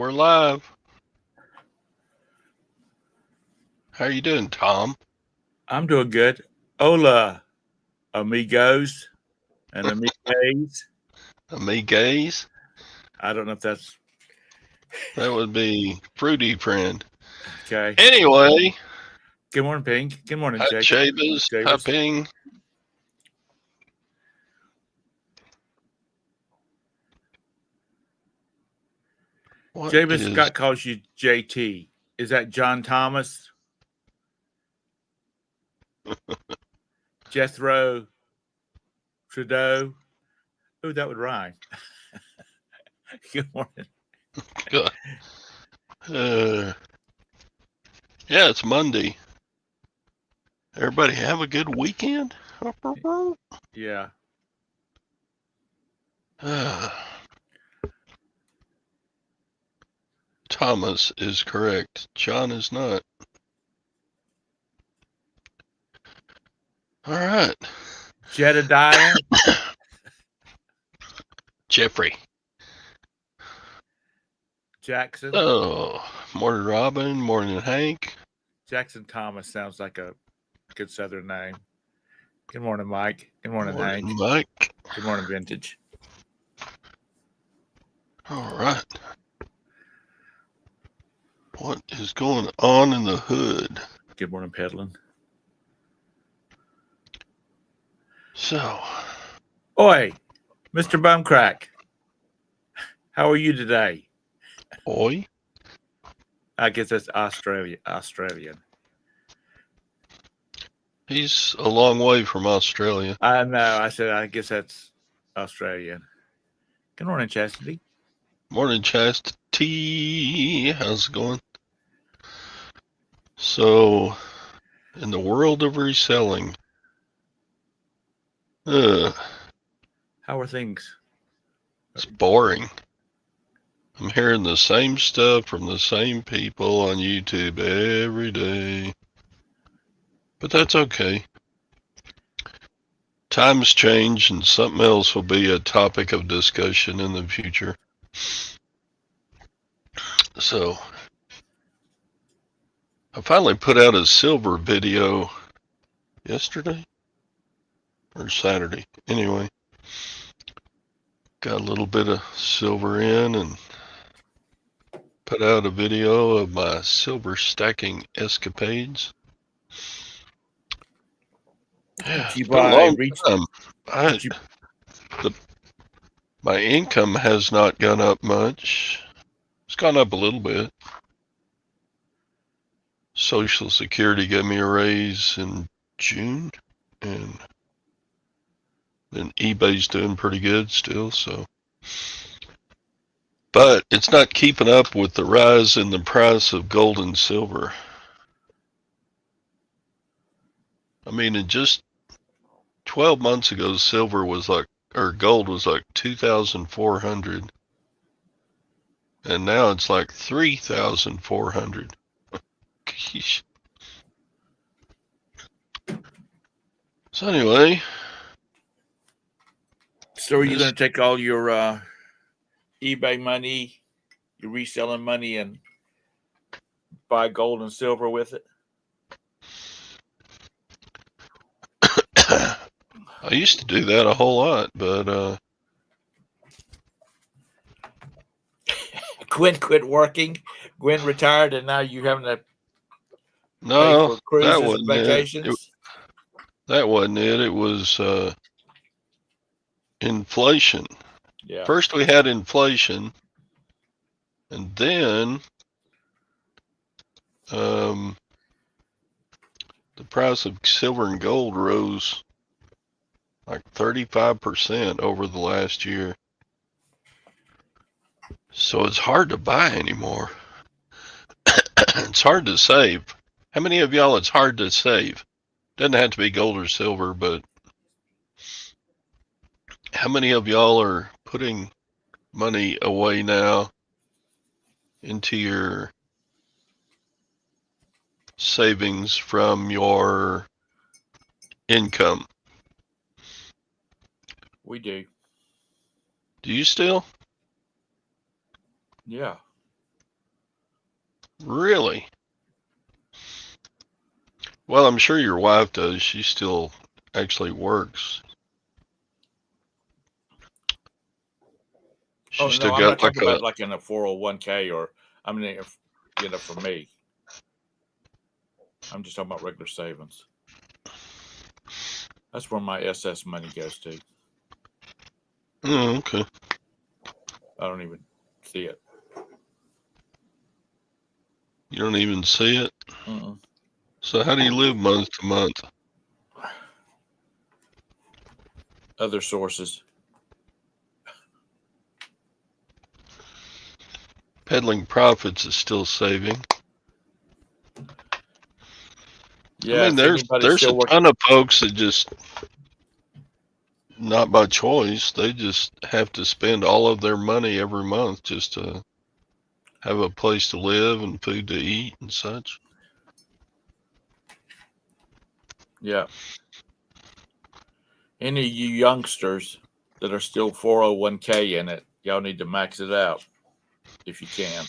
we're live. How you doing, Tom? I'm doing good. Hola, amigos and amigas. Amigays? I don't know if that's That would be fruity friend. okay. Anyway, Good morning, Pink. Good morning, hi Jake. Chavis, hi Chavis. Ping. What Chavis is Scott calls you JT. Is that John Thomas? Jethro Trudeau? Ooh, that would rhyme. Good morning. good? Yeah, it's Monday. Everybody have a good weekend. Yeah. Thomas is correct. John is not. All right. Jedediah. Jeffrey. Jackson. Oh, morning, Robin. Morning, Hank. Jackson Thomas sounds like a good Southern name. Good morning, Mike. Good morning, Morning, Hank. Mike. Good morning, Vintage. All right. What is going on in the hood? Good morning, Peddling. So, Oi, Mr. Bumcrack. How are you today? Oi, I guess that's Australian. he's a long way from Australia. I know. I said I guess that's Australian. Good morning, Chastity. Morning, Chastity. How's it going? So, in the world of reselling, How are things? it's boring. I'm hearing the same stuff from the same people on YouTube every day. But that's okay. Times change and something else will be a topic of discussion in the future. So, I finally put out a silver video yesterday or Saturday. Anyway, got a little bit of silver in and put out a video of my silver stacking escapades. Yeah, Did you it's been a buy long time. My income has not gone up much. It's gone up a little bit. Social Security gave me a raise in June, and then eBay's doing pretty good still, so. But it's not keeping up with the rise in the price of gold and silver. I mean, in just 12 months ago, silver was like, or gold was like 2,400, and now it's like 3,400. So anyway. So are you going to take all your eBay money, your reselling money, and buy gold and silver with it? I used to do that a whole lot, but Gwen quit working. Gwen retired, and now you're having to pay no, for that cruises and wasn't it. vacations. That wasn't it. It was inflation. Yeah. First we had inflation, and then the price of silver and gold rose like 35% over the last year. So it's hard to buy anymore. It's hard to save. How many of y'all it's hard to save? Doesn't have to be gold or silver, but how many of y'all are putting money away now into your savings from your income? We do. Do you still? Yeah. Really? Well, I'm sure your wife does. She still actually works. Oh She still no, I'm not got like talking a. about like in a 401k or I mean, for me, I'm just talking about regular savings. That's where my SS money goes to. Oh, okay. I don't even see it. You don't even see it. Mm-mm. So how do you live month to month? Other sources. Peddling profits is still saving. I Yeah, mean, if anybody's there's a still working. ton of folks that just not by choice. They just have to spend all of their money every month just to have a place to live and food to eat and such. Yeah. Any of you youngsters that are still 401k in it, y'all need to max it out if you can.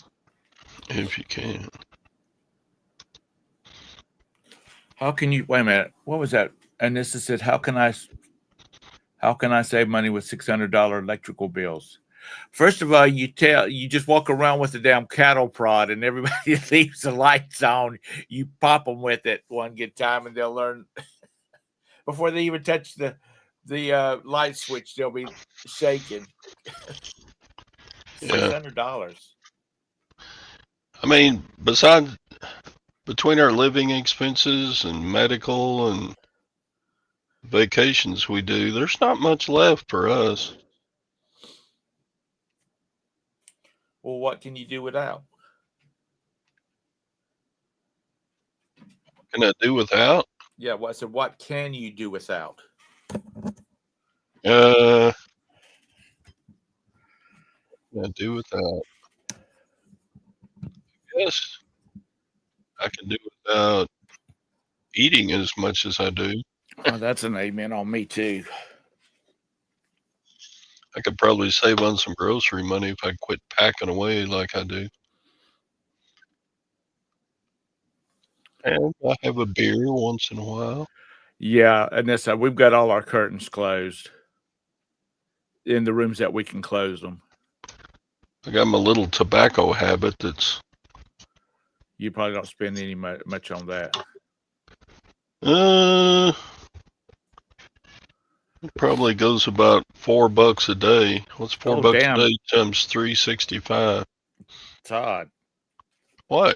If you can. How can you wait a minute? What was that? And this is it. How can I save money with $600 electrical bills? First of all, you just walk around with a damn cattle prod, and everybody leaves the lights on. You pop them with it one good time, and they'll learn before they even touch the light switch. They'll be shaking. Six Yeah. hundred dollars. I mean, between our living expenses and medical and vacations we do, there's not much left for us. Well, what can you do without? Can I do without? Yeah, well, I said, what can you do without? Uh, can I do without? Yes, I can do without eating as much as I do. Oh, that's an amen on me too. I could probably save on some grocery money if I quit packing away like I do. And I have a beer once in a while. Yeah, and that's we've got all our curtains closed in the rooms that we can close them. I got my little tobacco habit that's You probably don't spend any much on that. uh it probably goes about $4 a day. What's four Oh, bucks a damn, day times 365? Todd, What?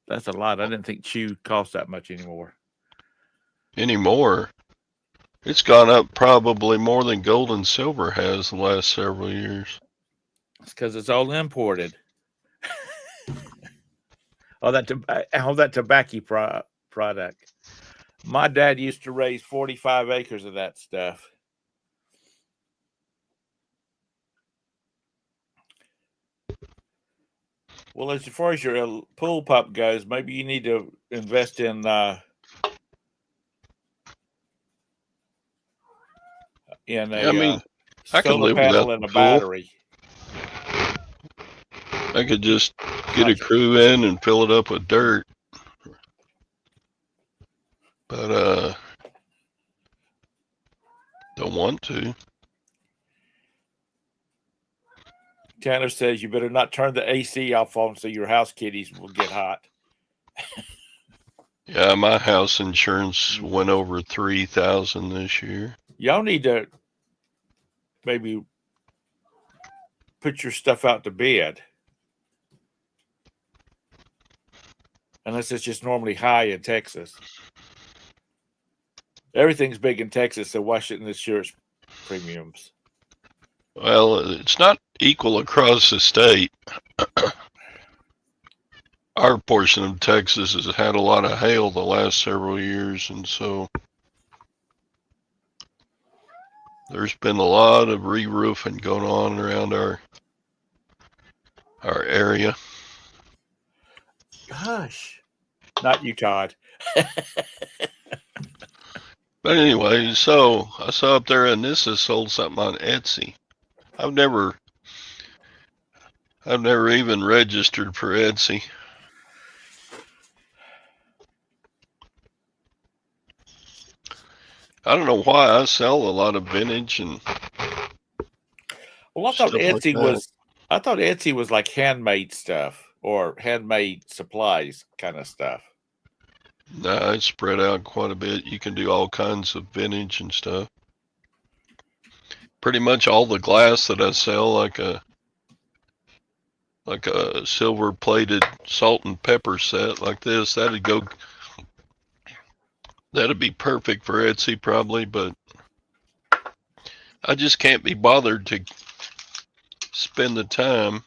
that's a lot. I didn't think chew cost that much anymore. Anymore? It's gone up probably more than gold and silver has the last several years. It's because it's all imported. All that tobacco product. My dad used to raise 45 acres of that stuff. Well, as far as your pool pup goes, maybe you need to invest in a Yeah, I mean, I could solar live without panel and the a pool. battery. I could just get a Like, crew in and fill it up with dirt. But don't want to. Tanner says you better not turn the AC off on so your house kitties will get hot. Yeah, my house insurance went over 3,000 this year. Y'all need to maybe put your stuff out to bed. Unless it's just normally high in Texas. Everything's big in Texas, so why shouldn't insurance premiums? Well, it's not equal across the state. Our portion of Texas has had a lot of hail the last several years, and so there's been a lot of re-roofing going on around our area. Hush. Not you, Todd. But anyway, so I saw up there Anissa sold something on Etsy. I've never I've never even registered for Etsy. I don't know why. I sell a lot of vintage and Well, stuff like that. I thought Etsy was like handmade stuff or handmade supplies kind of stuff. Nah, it's spread out quite a bit. You can do all kinds of vintage and stuff. Pretty much all the glass that I sell, like a silver plated salt and pepper set like this, that'd be perfect for Etsy probably, but I just can't be bothered to spend the time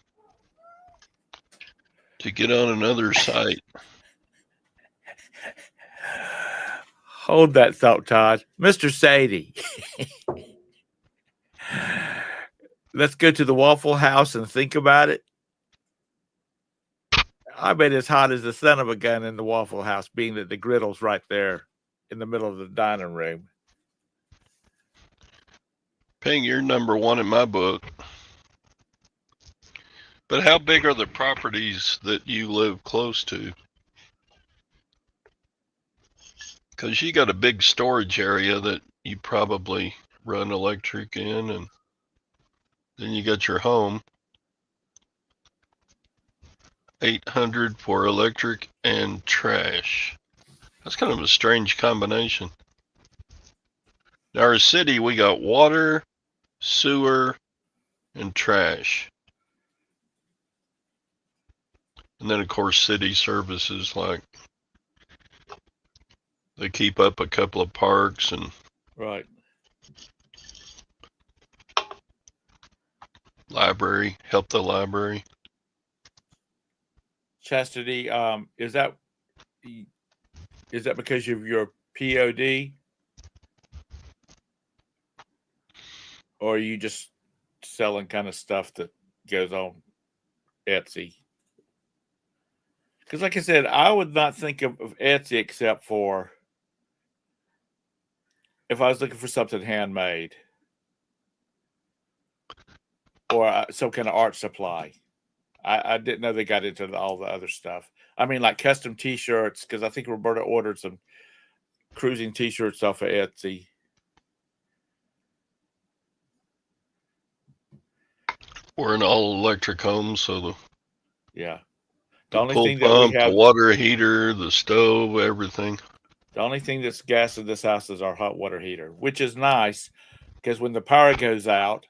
to get on another site. Hold that thought, Todd. Mr. Sadie. Let's go to the Waffle House and think about it. I bet it's hot as the son of a gun in the Waffle House, being that the griddle's right there in the middle of the dining room. Ping, you're number one in my book. But how big are the properties that you live close to? Because you got a big storage area that you probably run electric in, and then you got your home. 800 for electric and trash. That's kind of a strange combination. In our city, we got water, sewer, and trash. And then, of course, city services, like they keep up a couple of parks and right. Library, help the library. Chastity, is that because of your POD? Or are you just selling kind of stuff that goes on Etsy? Because like I said, I would not think of Etsy except for if I was looking for something handmade or some kind of art supply. I didn't know they got into all the other stuff. I mean, like custom T-shirts, because I think Roberta ordered some cruising T-shirts off of Etsy. We're an all-electric home, so the only pool thing that we pump, have, the water heater, the stove, everything. the only thing that's gas in this house is our hot water heater, which is nice because when the power goes out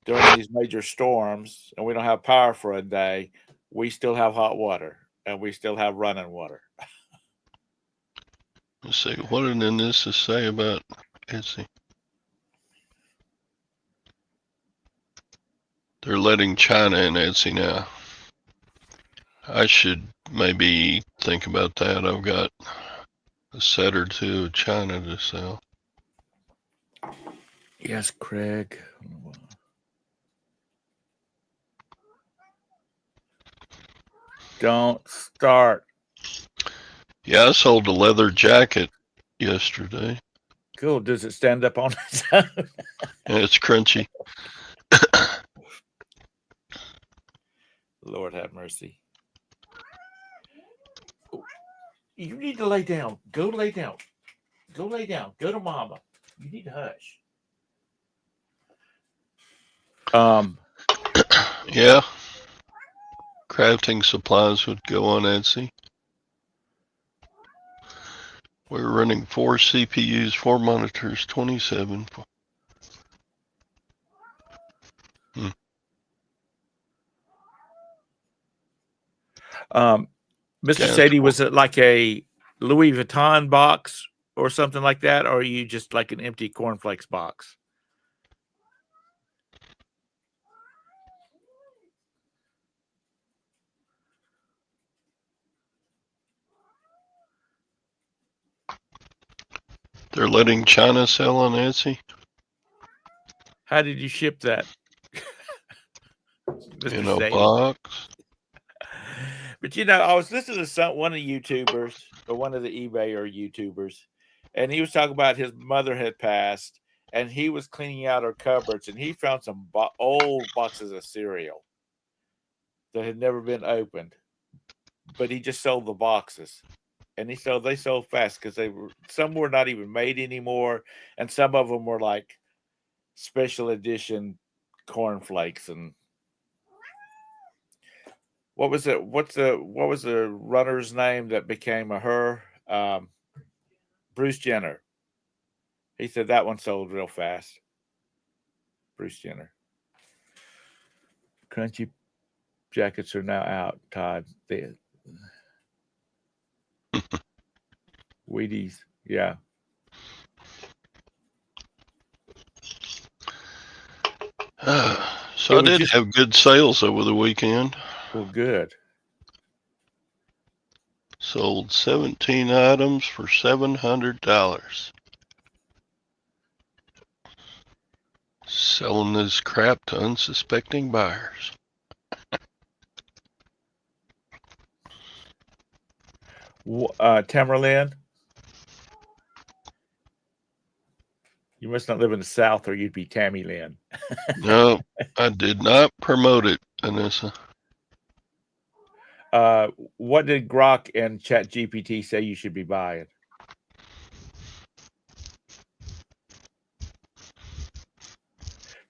during these major storms and we don't have power for a day, we still have hot water and we still have running water. Let's see, what did this say about Etsy? They're letting China in Etsy now. I should maybe think about that. I've got a set or two of China to sell. Yes, Craig. Don't start. Yeah, I sold a leather jacket yesterday. Cool. Does it stand up on its own? Yeah, it's crunchy. Lord have mercy. You need to lay down. Go lay down. Go lay down. Go to mama. You need to hush. Yeah. Crafting supplies would go on Etsy. We're running 4 CPUs, 4 monitors, 27. Mr. Sadie, was it like a Louis Vuitton box or something like that? Or are you just like an empty cornflakes box? They're letting China sell on Etsy? How did you ship that? In a box? But I was listening to one of the YouTubers or one of the eBay or YouTubers, and he was talking about his mother had passed, and he was cleaning out our cupboards, and he found some old boxes of cereal that had never been opened, but he just sold the boxes. And they sold fast because some were not even made anymore, and some of them were like special edition cornflakes. And what was it? What was the runner's name that became a her? Bruce Jenner. He said that one sold real fast. Bruce Jenner. Crunchy jackets are now out, Todd. Wheaties, yeah. So I did have good sales over the weekend. Well, good. Sold 17 items for $700. Selling this crap to unsuspecting buyers. Tamerlan, you must not live in the South, or you'd be Tammy Lynn. No, I did not promote it, Anissa. What did Grok and ChatGPT say you should be buying?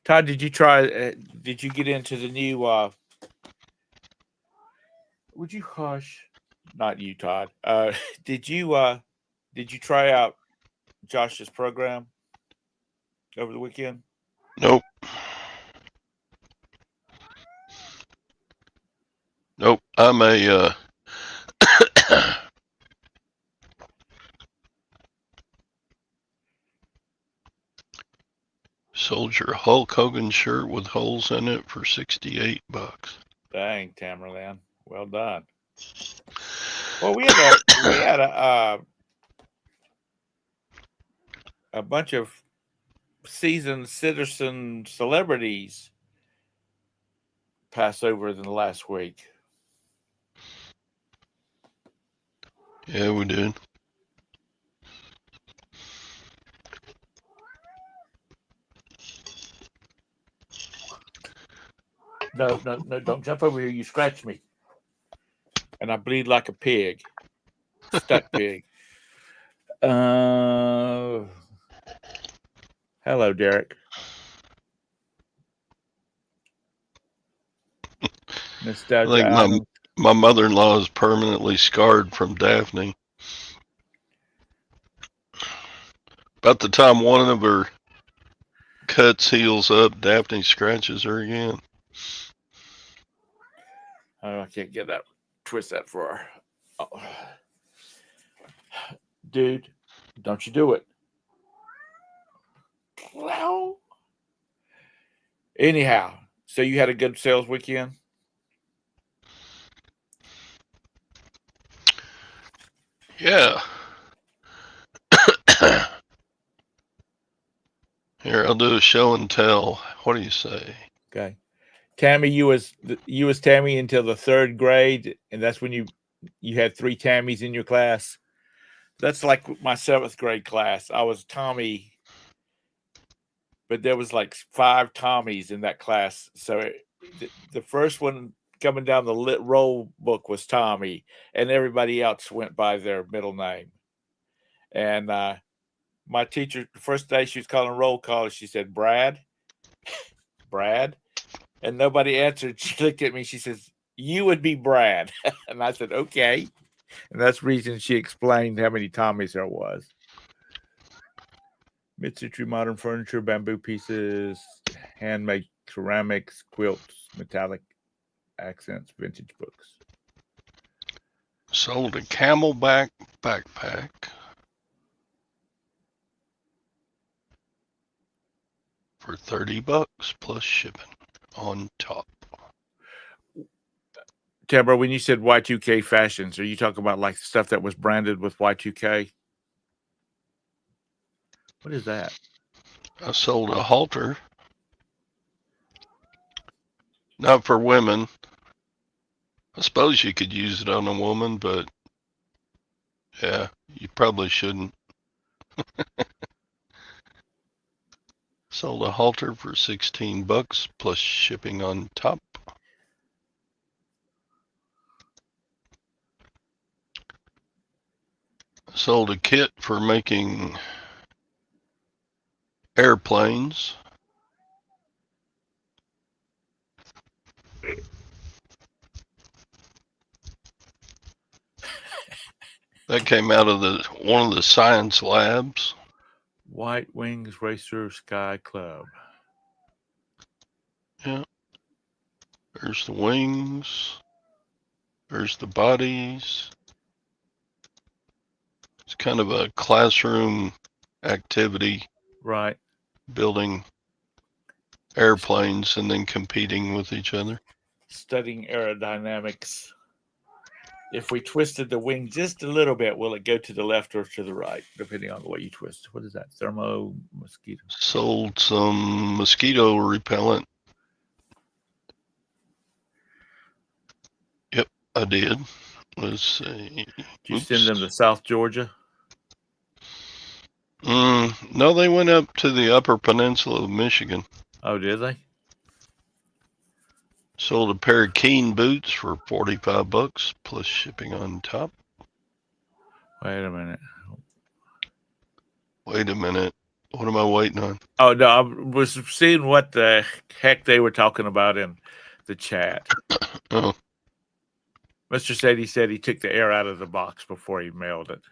Todd, did you try? Did you get into the new? Would you hush? Not you, Todd. Did you try out Josh's program over the weekend? Nope. Nope. I'm a sold your Hulk Hogan shirt with holes in it for $68. Dang, Tamerlan, well done. Well, we had a bunch of seasoned citizen celebrities pass over in the last week. Yeah, we did. No, don't jump over here. You scratch me. And I bleed like a pig. Stuck pig. Hello, Derek. Nostalgia. I think my mother-in-law is permanently scarred from Daphne. About the time one of her cuts heals up, Daphne scratches her again. Oh, I can't get that. Twist that for her. Oh. Dude, don't you do it. Well, anyhow, so you had a good sales weekend? Yeah. Here, I'll do a show and tell. What do you say? Okay. Tammy, you was Tammy until the 3rd grade, and that's when you had 3 Tammys in your class. That's like my 7th grade class. I was Tommy, but there was like 5 Tommies in that class. So the first one coming down the lit roll book was Tommy, and everybody else went by their middle name. And my teacher, the first day she was calling roll call, she said, Brad. Brad. And nobody answered. She looked at me. She says, you would be Brad. And I said, okay. And that's the reason she explained how many Tommies there was. Mid-century modern furniture, bamboo pieces, handmade ceramics, quilts, metallic accents, vintage books. Sold a Camelback backpack. For $30 plus shipping on top. Tabra, when you said Y2K fashions, are you talking about like stuff that was branded with Y2K? What is that? I sold a halter. Not for women. I suppose you could use it on a woman, but yeah, you probably shouldn't. Sold a halter for $16 plus shipping on top. Sold a kit for making airplanes. That came out of one of the science labs. White Wings Racer Sky Club. Yeah. There's the wings. There's the bodies. It's kind of a classroom activity. Right. Building airplanes and then competing with each other. Studying aerodynamics. If we twisted the wing just a little bit, will it go to the left or to the right, depending on the way you twist? What is that? Thermo mosquito. Sold some mosquito repellent. Yep, I did. Let's see. Did you send them to South Georgia? No, they went up to the Upper Peninsula of Michigan. Oh, did they? Sold a pair of Keen boots for $45 plus shipping on top. Wait a minute. Wait a minute. What am I waiting on? Oh, no, I was seeing what the heck they were talking about in the chat. Oh. Mr. Sadie said he took the air out of the box before he mailed it.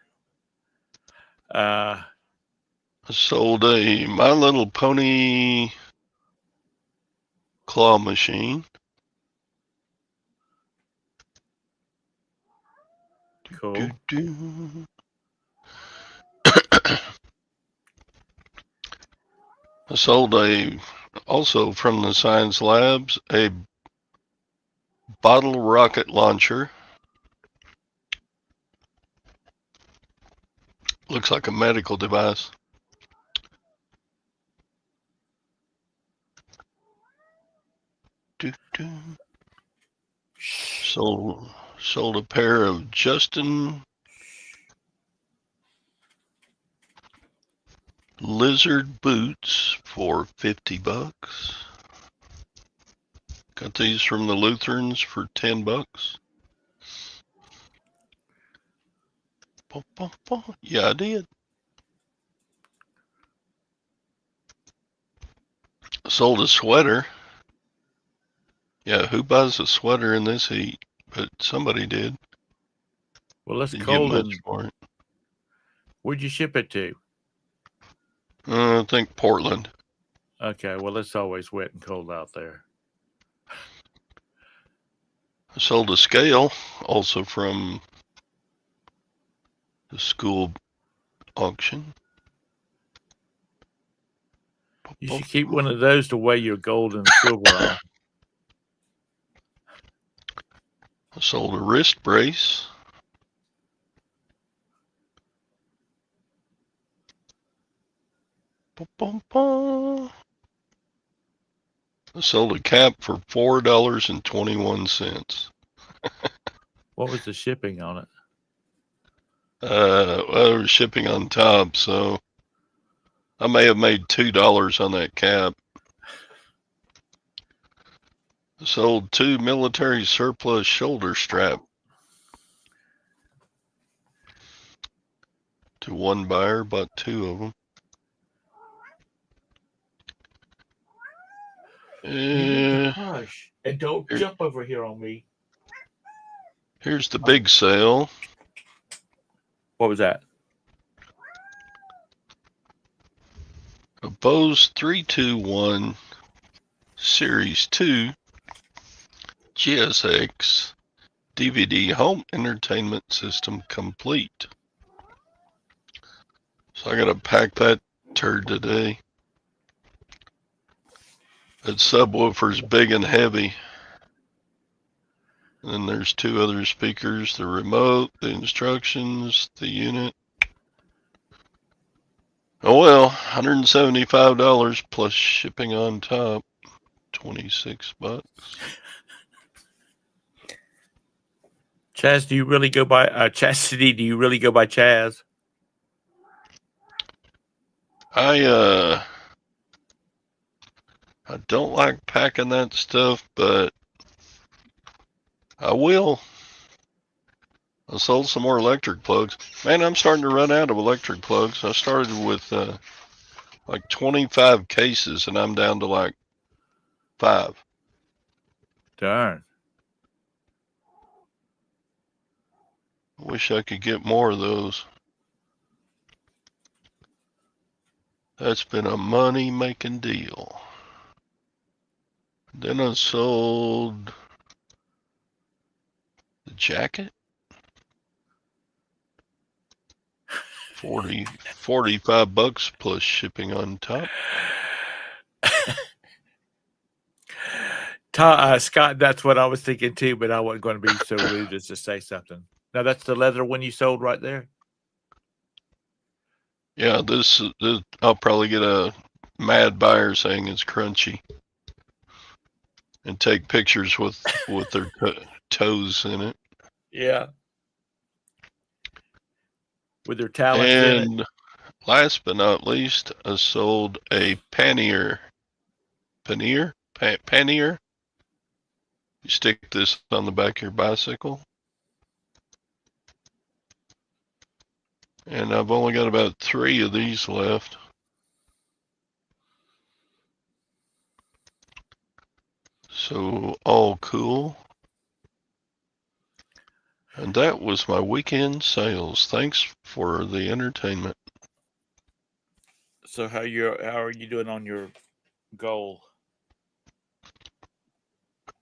I sold a My Little Pony claw machine. Cool. I sold also from the science labs, a bottle rocket launcher. Looks like a medical device. Sold a pair of Justin lizard boots for $50. Got these from the Lutherans for $10. Yeah, I did. Sold a sweater. Yeah, who buys a sweater in this heat? But somebody did. Well, it's cold. Much for it. Where'd you ship it to? I think Portland. Okay, well, it's always wet and cold out there. I sold a scale, also from the school auction. You should keep one of those to weigh your gold and silver on. I sold a wrist brace. I sold a cap for $4.21. What was the shipping on it? Well, there was shipping on top, so I may have made $2 on that cap. I sold 2 military surplus shoulder strap to one buyer, bought 2 of them. Hush. And don't jump over here on me. Here's the big sale. What was that? A Bose 321 Series 2 GSX DVD home entertainment system complete. So I gotta pack that turd today. That subwoofer's big and heavy. And then there's 2 other speakers, the remote, the instructions, the unit. Oh well, $175 plus shipping on top, $26. Chaz, do you really go by Chastity? Do you really go by Chaz? I don't like packing that stuff, but I will. I sold some more electric plugs. Man, I'm starting to run out of electric plugs. I started with like 25 cases, and I'm down to like 5. Darn. Wish I could get more of those. That's been a money-making deal. Then I sold the jacket. 45 bucks plus shipping on top. Scott, that's what I was thinking too, but I wasn't going to be so rude as to say something. Now, that's the leather one you sold right there? Yeah, this I'll probably get a mad buyer saying it's crunchy and take pictures with their toes in it. Yeah. With their talons in it. And last but not least, I sold a pannier. Pannier? You stick this on the back of your bicycle. And I've only got about 3 of these left. So, all cool. And that was my weekend sales. Thanks for the entertainment. So how are you doing on your goal?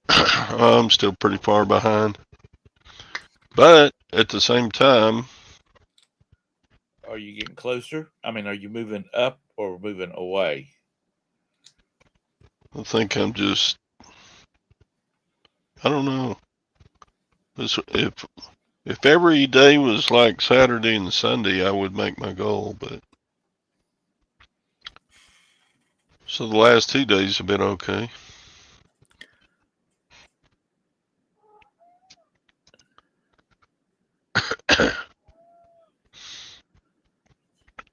I'm still pretty far behind. But at the same time, Are you getting closer? I mean, are you moving up or moving away? I think I'm just, I don't know. If every day was like Saturday and Sunday, I would make my goal, but so the last 2 days have been okay.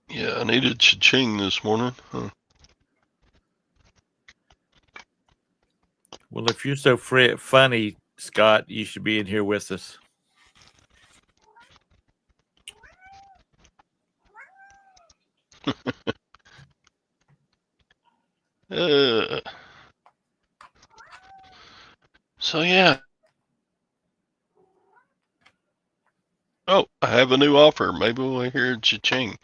Yeah, I needed cha-ching this morning. Huh. Well, if you're so funny, Scott, you should be in here with us. So yeah. Oh, I have a new offer. Maybe we'll hear cha-ching.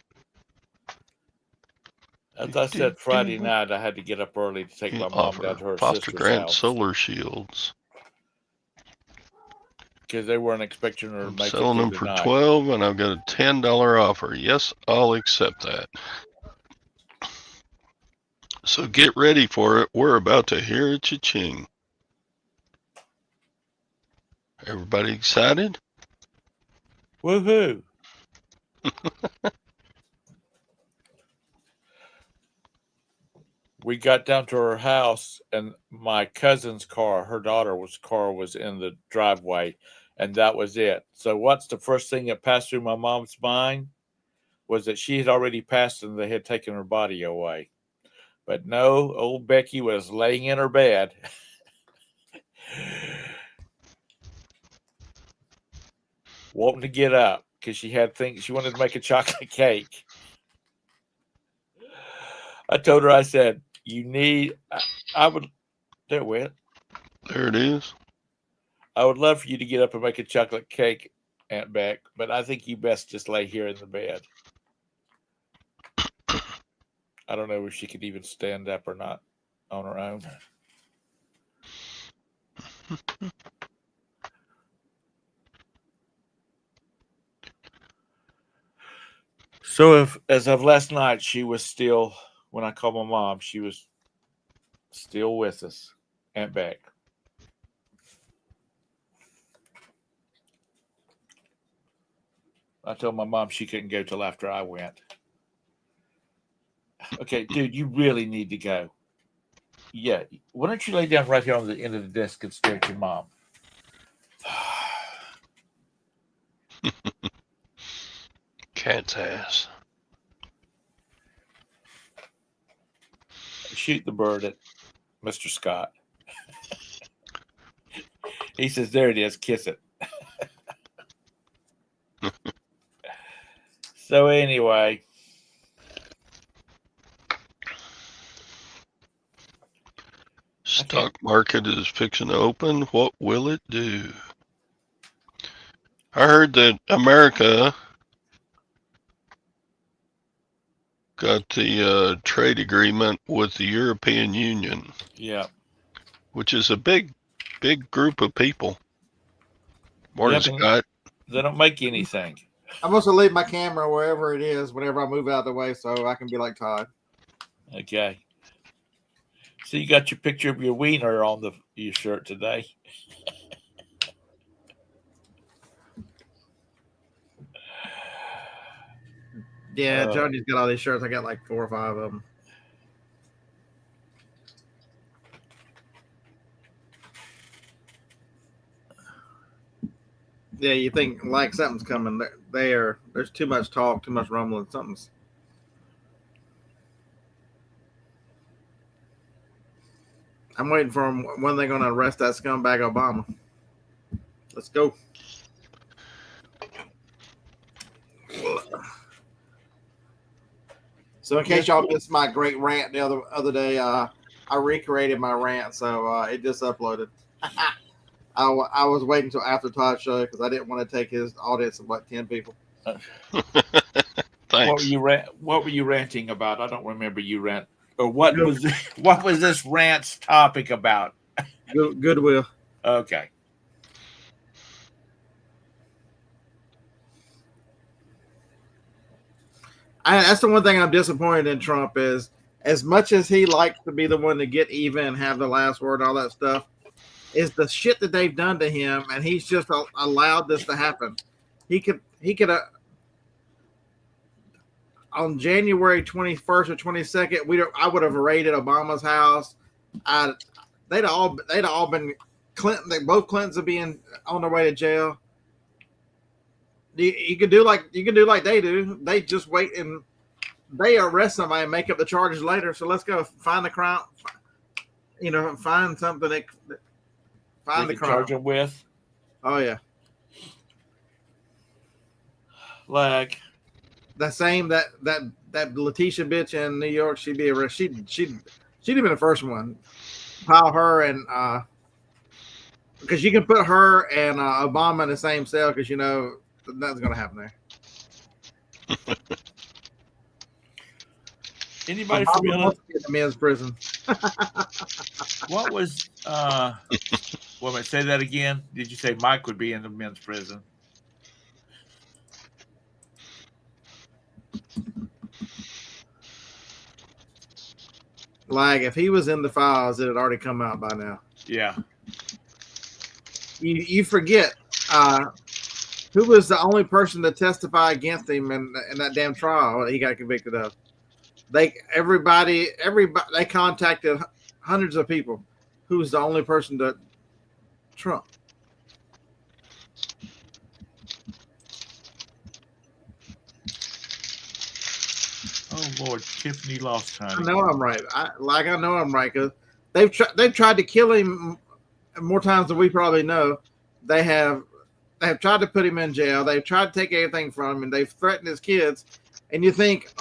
As I said Friday night, I had to get up early to take my mom down Offer to her Foster sister's Grant house solar shields. because they weren't expecting her to I'm make it selling through them the for night. $12, and I've got a $10 offer. Yes, I'll accept that. So get ready for it. We're about to hear a cha-ching. Everybody excited? Woohoo! We got down to her house, and my cousin's car, her daughter's car, was in the driveway, and that was it. So, what's the first thing that passed through my mom's mind was that she had already passed and they had taken her body away. But no, old Becky was laying in her bed. Wanting to get up because she had things she wanted to make a chocolate cake. I told her, I said, you need, I would, there it went. There it is. I would love for you to get up and make a chocolate cake, Aunt Beck, but I think you best just lay here in the bed. I don't know if she could even stand up or not on her own. So if as of last night, she was still, when I called my mom, she was still with us, Aunt Beck. I told my mom she couldn't go till after I went. Okay, dude, you really need to go. Yeah. Why don't you lay down right here on the end of the desk and stare at your mom? Cat's ass. Shoot the bird at Mr. Scott. He says, "There it is. Kiss it." So anyway, Stock market is fixing to open. What will it do? I heard that America got the trade agreement with the European Union. Yeah. Which is a big group of people. Morning, Scott. They don't make anything. I'm supposed to leave my camera wherever it is whenever I move out of the way so I can be like Todd. Okay. So you got your picture of your wiener on your shirt today. Yeah, Jody's got all these shirts. I got like 4 or 5 of them. Yeah, you think like something's coming there. There's too much talk, too much rumbling. Something's. I'm waiting for them. When they're going to arrest that scumbag Obama? Let's go. So in case y'all missed my great rant the other day, I recreated my rant, so it just uploaded. I was waiting until after Todd's show because I didn't want to take his audience of like 10 people. Thanks. What were you ranting about? I don't remember you rant. Or what was this rant's topic about? Goodwill. Okay. That's the one thing I'm disappointed in Trump is, as much as he likes to be the one to get even and have the last word, all that stuff, is the shit that they've done to him, and he's just allowed this to happen. He could on January 21st or 22nd, I would have raided Obama's house. They'd all been Clinton. Both Clintons would be on their way to jail. You can do like they do. They just wait and they arrest somebody and make up the charges later. So let's go find the crime. Find something that find the crime. Charge them with. Oh yeah. Like the same that Letitia bitch in New York, she'd be arrested. She'd have been the first one. Pile her and because you can put her and Obama in the same cell because nothing's gonna happen there. Anybody familiar in the men's prison? What was say that again? Did you say Mike would be in the men's prison? Like if he was in the files, it had already come out by now. Yeah. You forget who was the only person to testify against him in that damn trial that he got convicted of. Everybody they contacted hundreds of people. Who was the only person to Trump? Oh Lord, Tiffany lost time. I know I'm right. I know I'm right because they've tried to kill him more times than we probably know. They have tried to put him in jail. They've tried to take everything from him, and they've threatened his kids. And you think,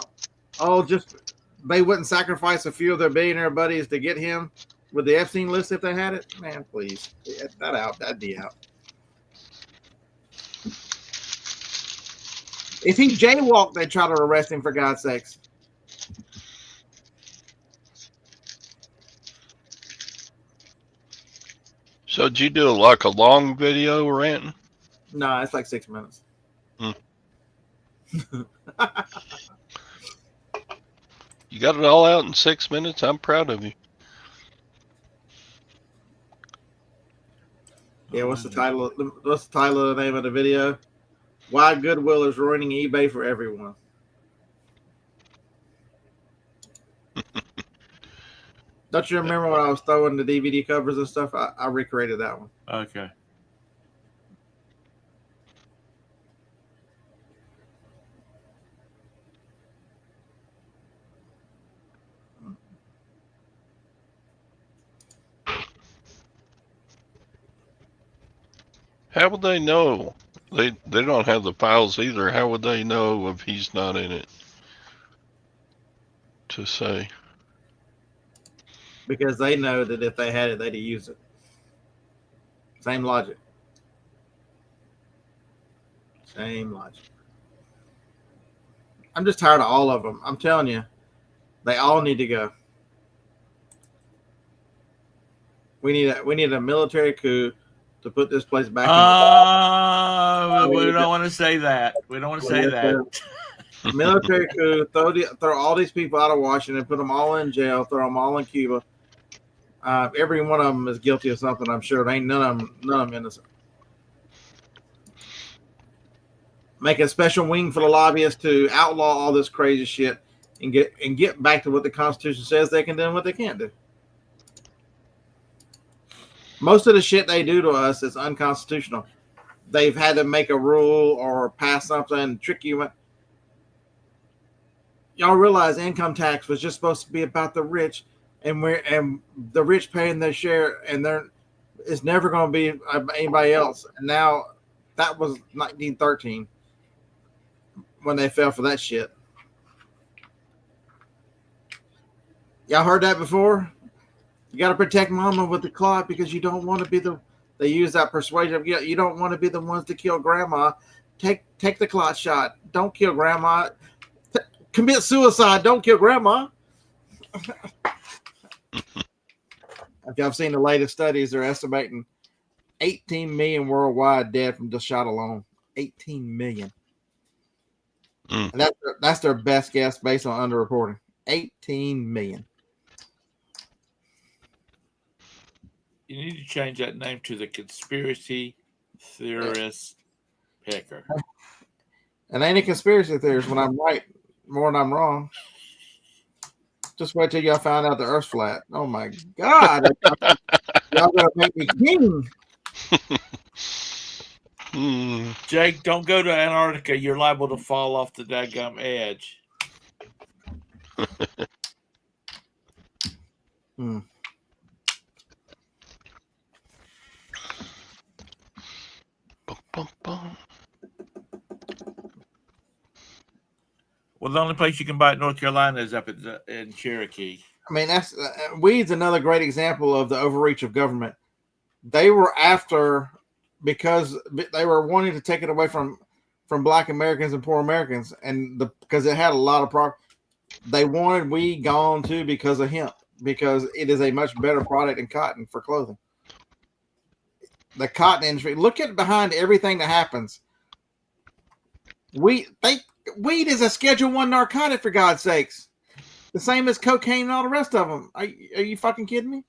just they wouldn't sacrifice a few of their billionaire buddies to get him with the Epstein list if they had it? Man, please, get that out. That'd be out. If he jaywalked, they'd try to arrest him, for God's sakes. So did you do like a long video ranting? No, it's like 6 minutes. You got it all out in 6 minutes. I'm proud of you. Yeah, what's the title? What's the title of the name of the video? Why Goodwill is ruining eBay for everyone. Don't you remember when I was throwing the DVD covers and stuff? I recreated that one. Okay. How would they know? They don't have the files either. How would they know if he's not in it? To say. Because they know that if they had it, they'd use it. Same logic. Same logic. I'm just tired of all of them. I'm telling you, they all need to go. We need a military coup to put this place back we don't want to say that. We don't want to say that. Military coup, throw all these people out of Washington, put them all in jail, throw them all in Cuba. Every one of them is guilty of something. I'm sure. There ain't none of them innocent. Make a special wing for the lobbyists to outlaw all this crazy shit and get back to what the Constitution says they can do and what they can't do. Most of the shit they do to us is unconstitutional. They've had to make a rule or pass something and trick you. Y'all realize income tax was just supposed to be about the rich, and the rich paying their share, and it's never going to be anybody else. And now that was 1913 when they fell for that shit. Y'all heard that before? You got to protect mama with the cloth because you don't want to be they use that persuasion. You don't want to be the ones to kill grandma. Take the cloth shot. Don't kill grandma. Commit suicide. Don't kill grandma. If y'all have seen the latest studies, they're estimating 18 million worldwide dead from the shot alone. 18 million. And that's their best guess based on underreporting. 18 million. You need to change that name to the conspiracy theorist picker. And ain't a conspiracy theorist when I'm right more than I'm wrong. Just wait till y'all find out the Earth's flat. Oh my God. Y'all gotta make me king. Jake, don't go to Antarctica. You're liable to fall off the daggum edge. Well, the only place you can buy it in North Carolina is up in Cherokee. I mean, that's weed's another great example of the overreach of government. They were after because they were wanting to take it away from Black Americans and poor Americans, and because it had a lot of they wanted weed gone too because of hemp, because it is a much better product than cotton for clothing. The cotton industry. Look at behind everything that happens. Weed is a Schedule I narcotic, for God's sakes. The same as cocaine and all the rest of them. Are you fucking kidding me?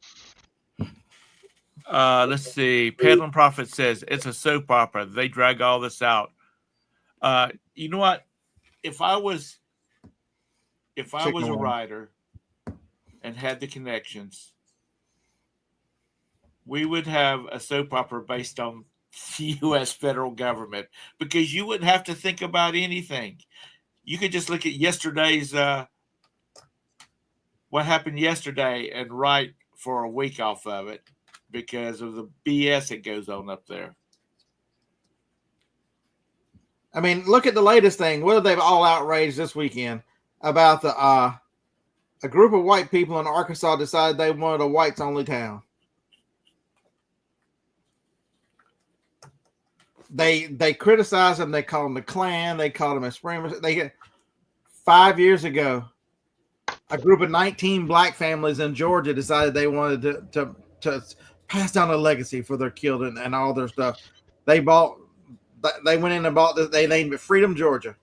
Let's see. Peddling Prophet says it's a soap opera. They drag all this out. You know what? If I was a writer and had the connections, we would have a soap opera based on the U.S. federal government, because you wouldn't have to think about anything. You could just look at yesterday's what happened yesterday and write for a week off of it because of the BS that goes on up there. I mean, look at the latest thing. What are they all outraged this weekend about? A group of white people in Arkansas decided they wanted a whites only town. They criticize them. They call them the Klan. They call them extremists. 5 years ago, a group of 19 black families in Georgia decided they wanted to pass down a legacy for their children and all their stuff. They went in and bought this. They named it Freedom, Georgia,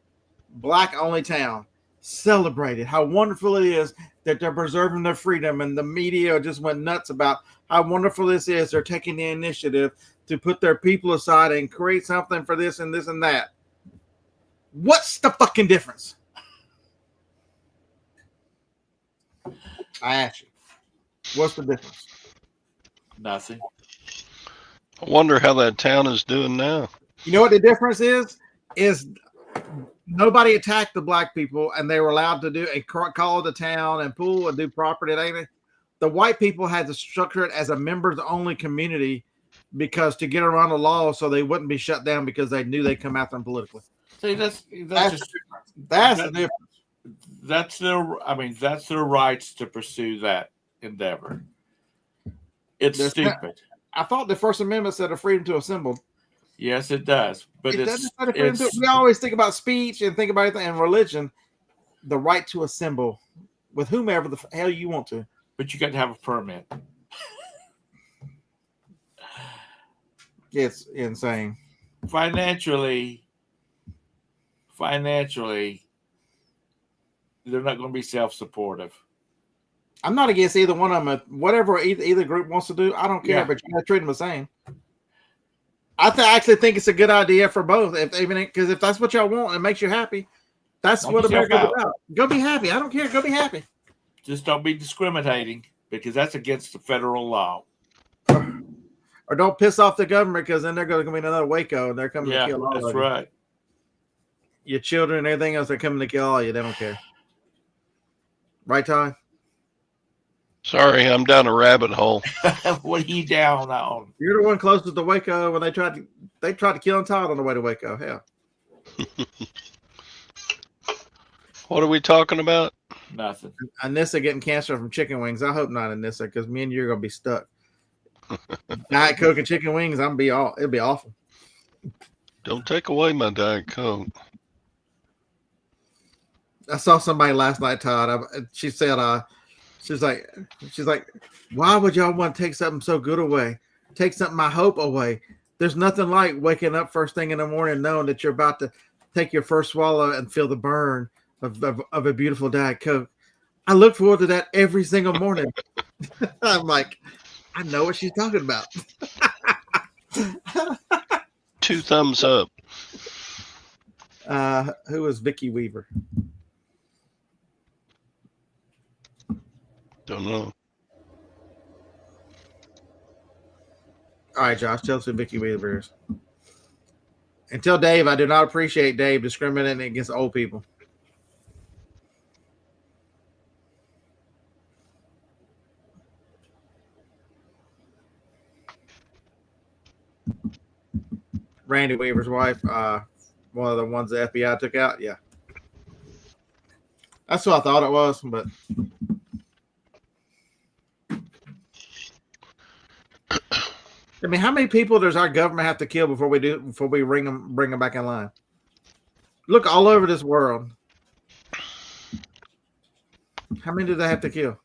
black only town. Celebrated how wonderful it is that they're preserving their freedom, and the media just went nuts about how wonderful this is. They're taking the initiative to put their people aside and create something for this and this and that. What's the fucking difference? I ask you, what's the difference? Nothing. I wonder how that town is doing now. You know what the difference is? Is nobody attacked the black people, and they were allowed to do call the town and pool and do property and everything. The white people had to structure it as a members only community because to get around the law so they wouldn't be shut down because they knew they'd come after them politically. See, That's just the difference. that's their rights to pursue that endeavor. It's stupid. I thought the First Amendment said a freedom to assemble. Yes, it does. But we always think about speech and think about everything and religion, the right to assemble with whomever the hell you want to. But you got to have a permit. It's insane. Financially, they're not going to be self-supportive. I'm not against either one of them. Whatever either group wants to do, I don't care. Yeah. But you got to treat them the same. I actually think it's a good idea for both. Because if that's what y'all want and it makes you happy, that's what America's about. Go be happy. I don't care. Go be happy. Just don't be discriminating because that's against the federal law. Or don't piss off the government because then they're going to be another Waco and they're coming to kill all of you. That's right. Your children and everything else, they're coming to kill all of you. They don't care. Right, Todd? Sorry, I'm down a rabbit hole. What are you down on? You're the one closest to Waco when they tried to kill Todd on the way to Waco. Hell. What are we talking about? Nothing. Anissa getting cancer from chicken wings. I hope not, Anissa, because me and you're gonna be stuck. Diet Coke and chicken wings. It'll be awful. Don't take away my Diet Coke. I saw somebody last night, Todd. She said, she's like, why would y'all want to take something so good away? Take something my hope away. There's nothing like waking up first thing in the morning knowing that you're about to take your first swallow and feel the burn of a beautiful Diet Coke. I look forward to that every single morning. I'm like, I know what she's talking about. 2 thumbs up. Who is Vicky Weaver? Don't know. All right, Josh, tell us who Vicky Weaver is. And tell Dave I do not appreciate Dave discriminating against old people. Randy Weaver's wife, one of the ones the FBI took out. Yeah. That's what I thought it was, but I mean, how many people does our government have to kill before we bring them back in line? Look all over this world. How many do they have to kill?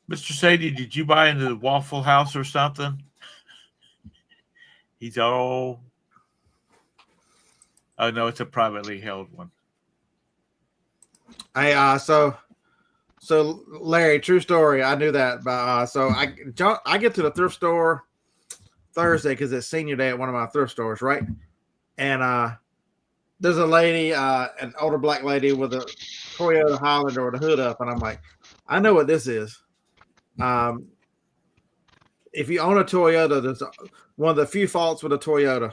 Mr. Sadie, did you buy into the Waffle House or something? He's all. Oh no, it's a privately held one. So Larry, true story. I knew that, but so I get to the thrift store Thursday because it's senior day at one of my thrift stores, right? And there's a lady, an older black lady with a Toyota Highlander with a hood up, and I'm like, I know what this is. If you own a Toyota, there's one of the few faults with a Toyota.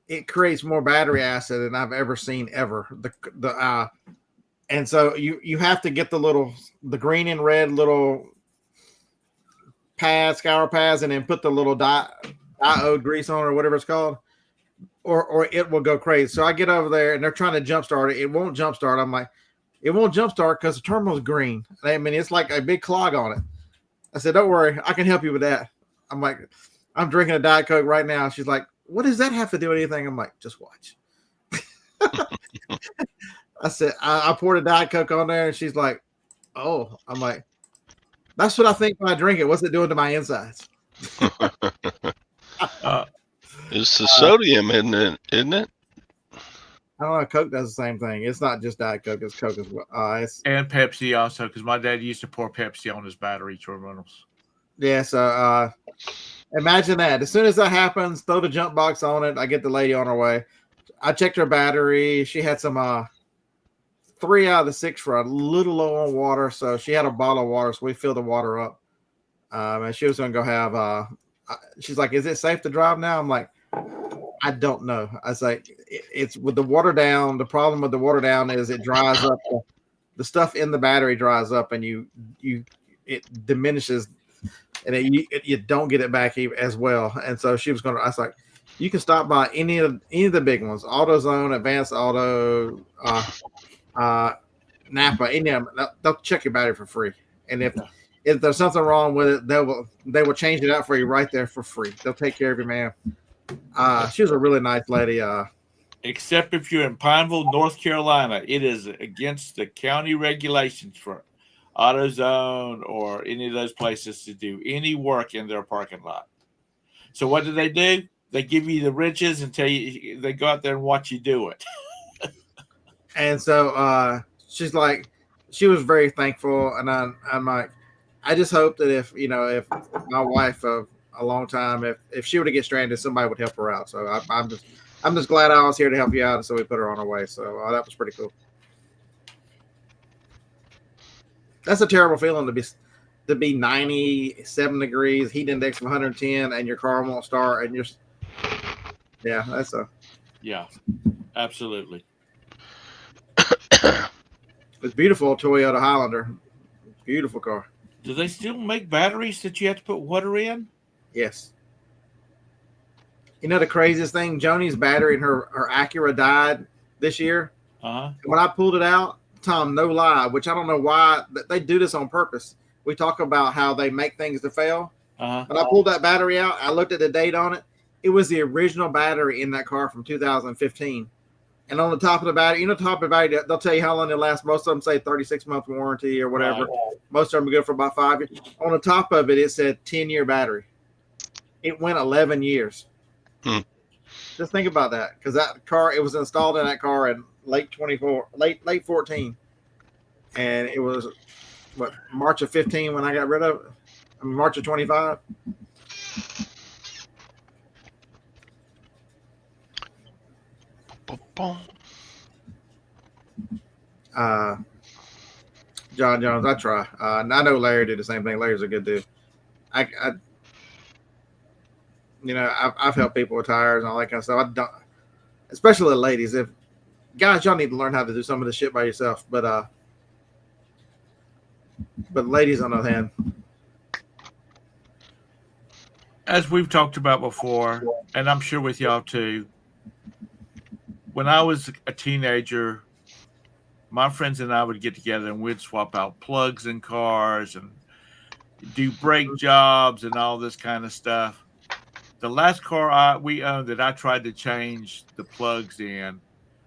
It creates more battery acid than I've ever seen ever. And so you have to get the green and red little pads, scour pads, and then put the little diode grease on or whatever it's called, or it will go crazy. So I get over there and they're trying to jumpstart it. It won't jumpstart. I'm like, it won't jumpstart because the terminal's green. I mean, it's like a big clog on it. I said, don't worry, I can help you with that. I'm like, I'm drinking a Diet Coke right now. She's like, what does that have to do with anything? I'm like, just watch. I said, I poured a Diet Coke on there, and she's like, oh. I'm like, that's what I think when I drink it. What's it doing to my insides? It's the sodium, isn't it? I don't know. Coke does the same thing. It's not just Diet Coke. It's Coke as well. And Pepsi also, because my dad used to pour Pepsi on his battery terminals. Yeah, so imagine that. As soon as that happens, throw the jump box on it. I get the lady on her way. I checked her battery. She had some 3 out of the 6 for a little low on water. So she had a bottle of water. So we filled the water up. And she was going to go have, she's like, is it safe to drive now? I'm like, I don't know. I was like, it's with the water down. The problem with the water down is it dries up the stuff in the battery dries up, and it diminishes, and you don't get it back as well. And so she was going to. I was like, you can stop by any of the big ones, AutoZone, Advanced Auto, Napa, any of them. They'll check your battery for free, and if there's something wrong with it, they will change it out for you right there for free. They'll take care of you, man. She was a really nice lady. Except if you're in Pineville, North Carolina, it is against the county regulations for AutoZone or any of those places to do any work in their parking lot. So what do? They give you the wrenches and tell you, they go out there and watch you do it. And so she's like, she was very thankful, and I'm like, I just hope that if my wife of a long time, if she were to get stranded, somebody would help her out. So I'm just glad I was here to help you out, and so we put her on her way. So that was pretty cool. That's a terrible feeling to be 97 degrees, heat index of 110, and your car won't start, and yeah, absolutely. It's beautiful Toyota Highlander, beautiful car. Do they still make batteries that you have to put water in? Yes. You know the craziest thing? Joni's battery in her Acura died this year. When I pulled it out, Tom, no lie, which I don't know why they do this on purpose. We talk about how they make things to fail. When I pulled that battery out, I looked at the date on it. It was the original battery in that car from 2015. And on the top of the battery, top of the battery, they'll tell you how long it lasts. Most of them say 36-month warranty or whatever. Right. Most of them are good for about 5 years. On the top of it, it said 10-year battery. It went 11 years. Just think about that, because that car, it was installed in that car in late 14, and it was March of 15 when I got rid of it. I mean, March of 25. John Jones, I try. And I know Larry did the same thing. Larry's a good dude. I've helped people with tires and all that kind of stuff. I don't, especially the ladies. If guys, y'all need to learn how to do some of this shit by yourself. But ladies, on the other hand, as we've talked about before, and I'm sure with y'all too, when I was a teenager, my friends and I would get together and we'd swap out plugs in cars and do brake jobs and all this kind of stuff. The last car we owned that I tried to change the plugs in,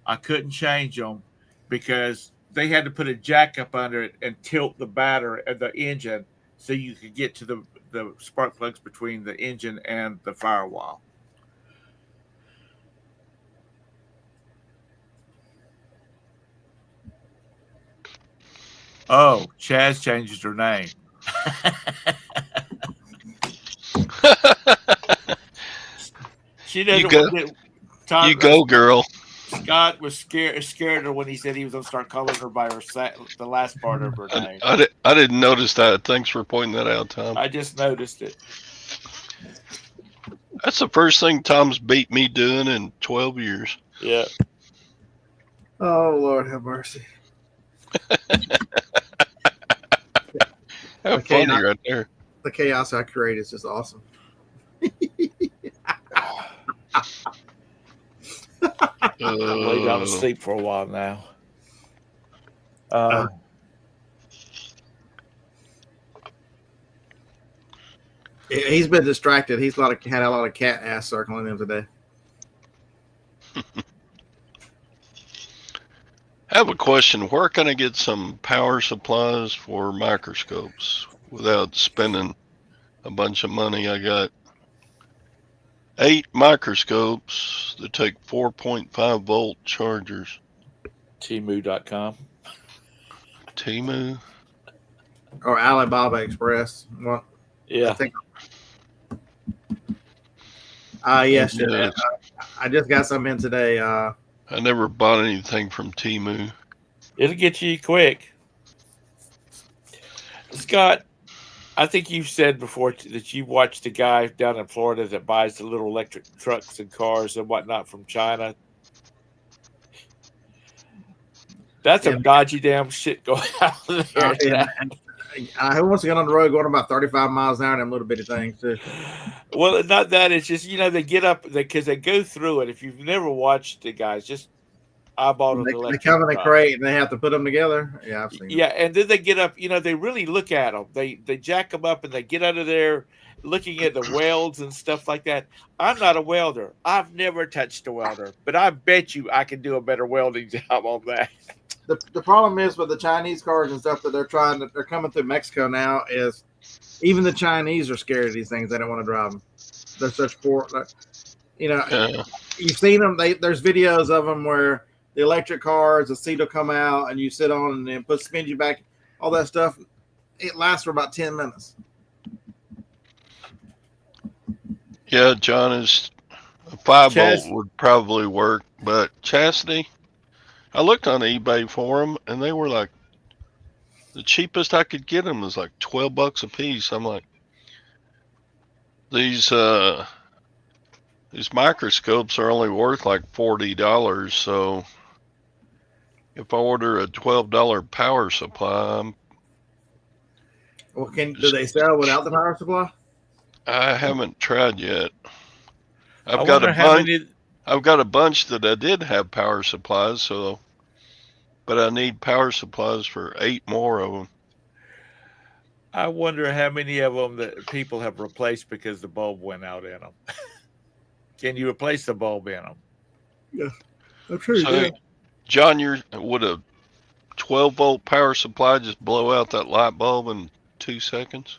I couldn't change them because they had to put a jack up under it and tilt the battery and the engine so you could get to the spark plugs between the engine and the firewall. Oh, Chaz changes her name. She doesn't. You go, girl. Scott was scared her when he said he was going to start calling her by the last part of her name. I didn't notice that. Thanks for pointing that out, Tom. I just noticed it. That's the first thing Tom's beat me doing in 12 years. Yeah. Oh, Lord have mercy. How funny right there. The chaos I create is just awesome. I'll lay down to sleep for a while now. He's been distracted. He's had a lot of cat ass circling him today. I have a question. Where can I get some power supplies for microscopes without spending a bunch of money? I got 8 microscopes that take 4.5 volt chargers. Temu.com. Temu? Or Alibaba Express. Well, yeah. I think. Yes. I just got some in today. I never bought anything from Temu. It'll get you quick. Scott, I think you've said before that you watched a guy down in Florida that buys the little electric trucks and cars and whatnot from China. That's Yeah. some dodgy damn shit going on there. Who wants to get on the road going about 35 miles an hour in them little bitty things too? Well, not that. It's just, they get up because they go through it. If you've never watched the guys, just eyeball an They electric come in a truck. crate and they have to put them together. Yeah, I've seen Yeah, and then they get up. They really look at them. They jack them up and they get out of there, looking at the welds and stuff like that. I'm not a welder. I've never touched a welder, but I bet you I can do a better welding job on that. The problem is with the Chinese cars and stuff that they're coming through Mexico now is even the Chinese are scared of these things. They don't want to drive them. They're such poor. Yeah. You've seen them. There's videos of them where the electric cars, the seat will come out and you sit on and then spin you back, all that stuff. It lasts for about 10 minutes. Yeah, John, is a 5-volt would probably work, but Chastity, I looked on eBay for them, and they were like, the cheapest I could get them was like $12 a piece. I'm like, these microscopes are only worth like $40, so if I order a $12 power supply, Well, do they sell without the power supply? I haven't tried yet. I wonder how many. I've got a bunch that I did have power supplies, but I need power supplies for 8 more of them. I wonder how many of them that people have replaced because the bulb went out in them. Can you replace the bulb in them? Yeah, I'm sure you can. John, would a 12-volt power supply just blow out that light bulb in 2 seconds?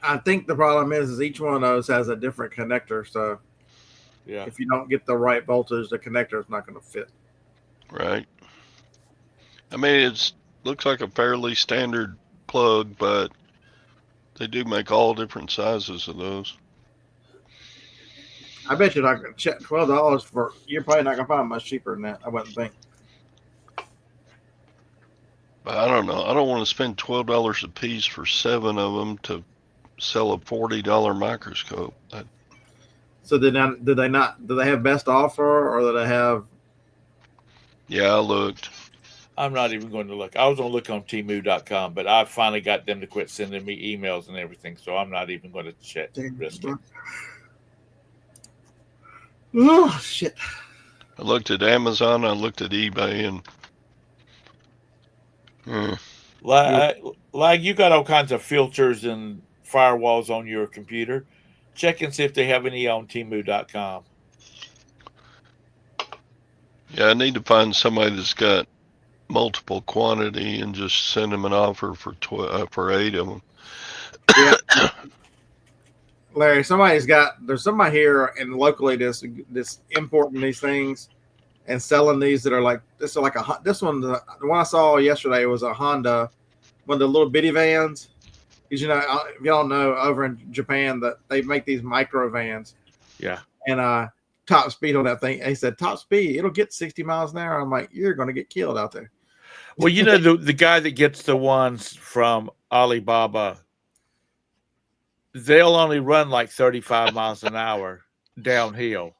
I think the problem is each one of those has a different connector. So yeah, if you don't get the right voltage, the connector is not going to fit. Right. I mean, it looks like a fairly standard plug, but they do make all different sizes of those. I bet you're not going to check $12 for. You're probably not going to find much cheaper than that. I wouldn't think. But I don't know. I don't want to spend $12 a piece for 7 of them to sell a $40 microscope. So do they have best offer, or do they have? Yeah, I looked. I'm not even going to look. I was going to look on Temu.com, but I finally got them to quit sending me emails and everything, so I'm not even going to check risk it. Oh shit! I looked at Amazon. I looked at eBay, and like you got all kinds of filters and firewalls on your computer. Check and see if they have any on Temu.com. yeah, I need to find somebody that's got multiple quantity and just send them an offer for 8 of them. Yeah. Larry, there's somebody here and locally this importing these things and selling these that are like this one, the one I saw yesterday was a Honda, one of the little bitty vans. Because if y'all know, over in Japan that they make these micro vans. Yeah. And top speed on that thing. He said top speed, it'll get 60 miles an hour. I'm like, you're gonna get killed out there. Well, the guy that gets the ones from Alibaba, they'll only run like 35 miles an hour downhill.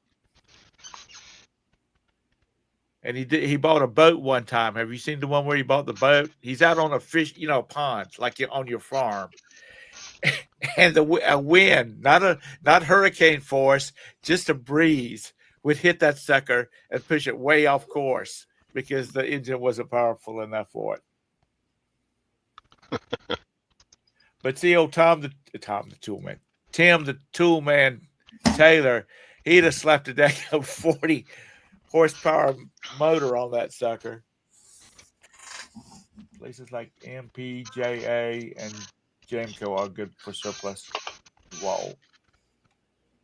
And he bought a boat one time. Have you seen the one where he bought the boat? He's out on a fish, pond, like on your farm. And a wind, not hurricane force, just a breeze would hit that sucker and push it way off course because the engine wasn't powerful enough for it. But see, old Tim the Toolman Taylor, he'd have slapped a deck of 40 horsepower motor on that sucker. Places like MPJA and Jamco are good for surplus wall.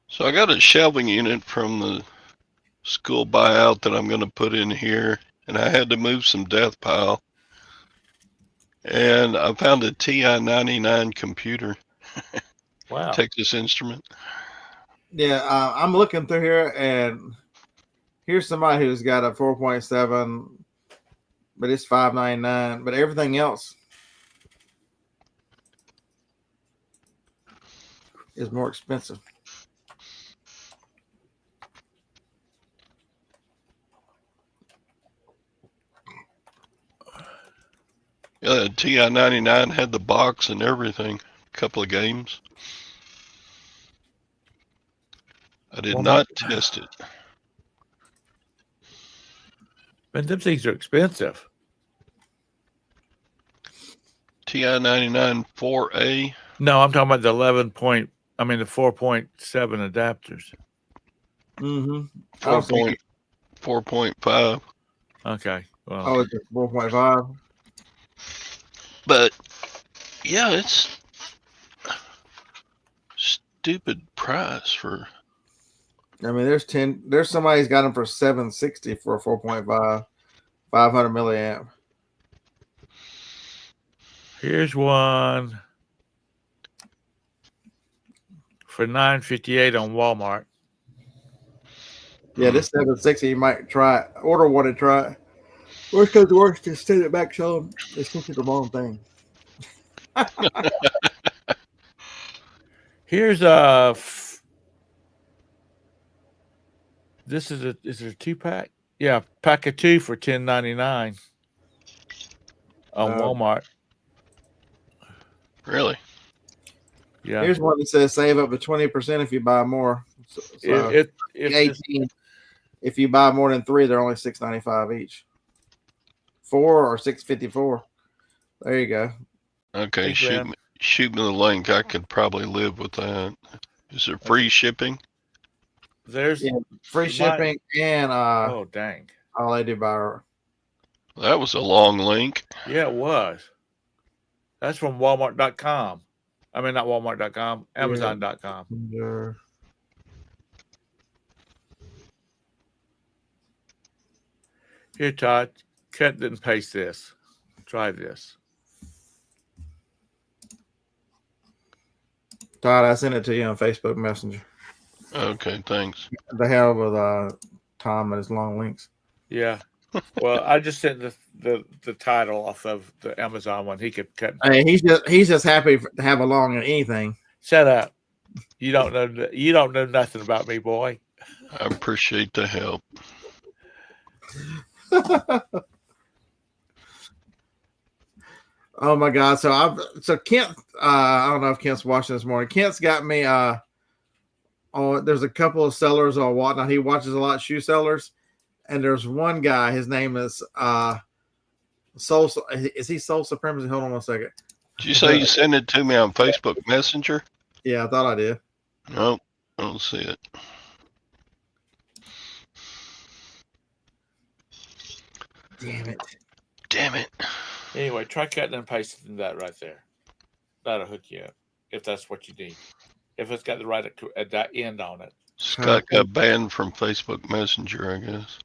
So I got a shelving unit from the school buyout that I'm going to put in here, and I had to move some death pile. And I found a TI-99 computer. Wow. Texas Instrument. Yeah, I'm looking through here, and here's somebody who's got a 4.7, but it's $599. But everything else is more expensive. Yeah, the TI-99 had the box and everything. A couple of games. I did not test it. And them things are expensive. TI-99 4A. No, I'm talking about the 4.7 adapters. Mm-hmm. 4.5. Okay. Well, Oh, it's 4.5. But yeah, it's stupid price for. I mean, there's somebody's got them for $760 for a 4.5, 500 milliamp. here's one for $9.58 on Walmart. Yeah, this 760 you might try it. Order one and try it. Worst comes to worst, just send it back. Show them they sent you the wrong thing. Here's this is it a 2-pack? Yeah, pack of 2 for $10.99 on Walmart. Really? Yeah. Here's one that says save up to 20% if you buy more. So if 18. If you buy more than 3, they're only $6.95 each. 4 or $6.54. There you go. Okay, shoot me the link. I could probably live with that. Is there free shipping? There's free shipping and oh dang. All they do by. That was a long link. Yeah, it was. That's from Walmart.com. I mean, not Walmart.com, Amazon.com. Yeah. Here, Todd, cut and paste this. Try this. Todd, I sent it to you on Facebook Messenger. Okay, thanks. The hell with Tom and his long links. Yeah. Well, I just sent the title off of the Amazon one. He could cut. Hey, he's just happy to have a long in anything. Shut up. You don't know nothing about me, boy. I appreciate the help. Oh my God! So Kent, I don't know if Kent's watching this morning. Kent's got me. There's a couple of sellers on Whatnot. He watches a lot of shoe sellers, and there's one guy. His name is Soul. Is he Soul Supremacy? Hold on one second. Did you say you sent it to me on Facebook Messenger? Yeah, I thought I did. Nope, I don't see it. Damn it. Anyway, try cutting and pasting that right there. That'll hook you up if that's what you need. If it's got the right end on it. Scott got banned from Facebook Messenger, I guess.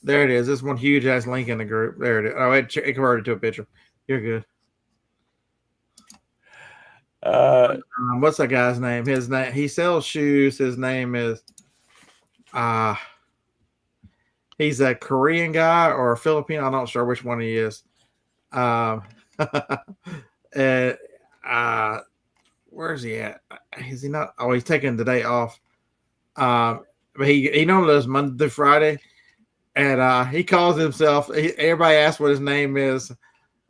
There it is. This one huge ass link in the group. There it is. Oh, it converted to a picture. You're good. What's that guy's name? His name. He sells shoes. His name is. He's a Korean guy or a Filipino. I'm not sure which one he is. Where's he at? Is he not? Oh, he's taking the day off. But he normally does Monday through Friday, and he calls himself. Everybody asks what his name is.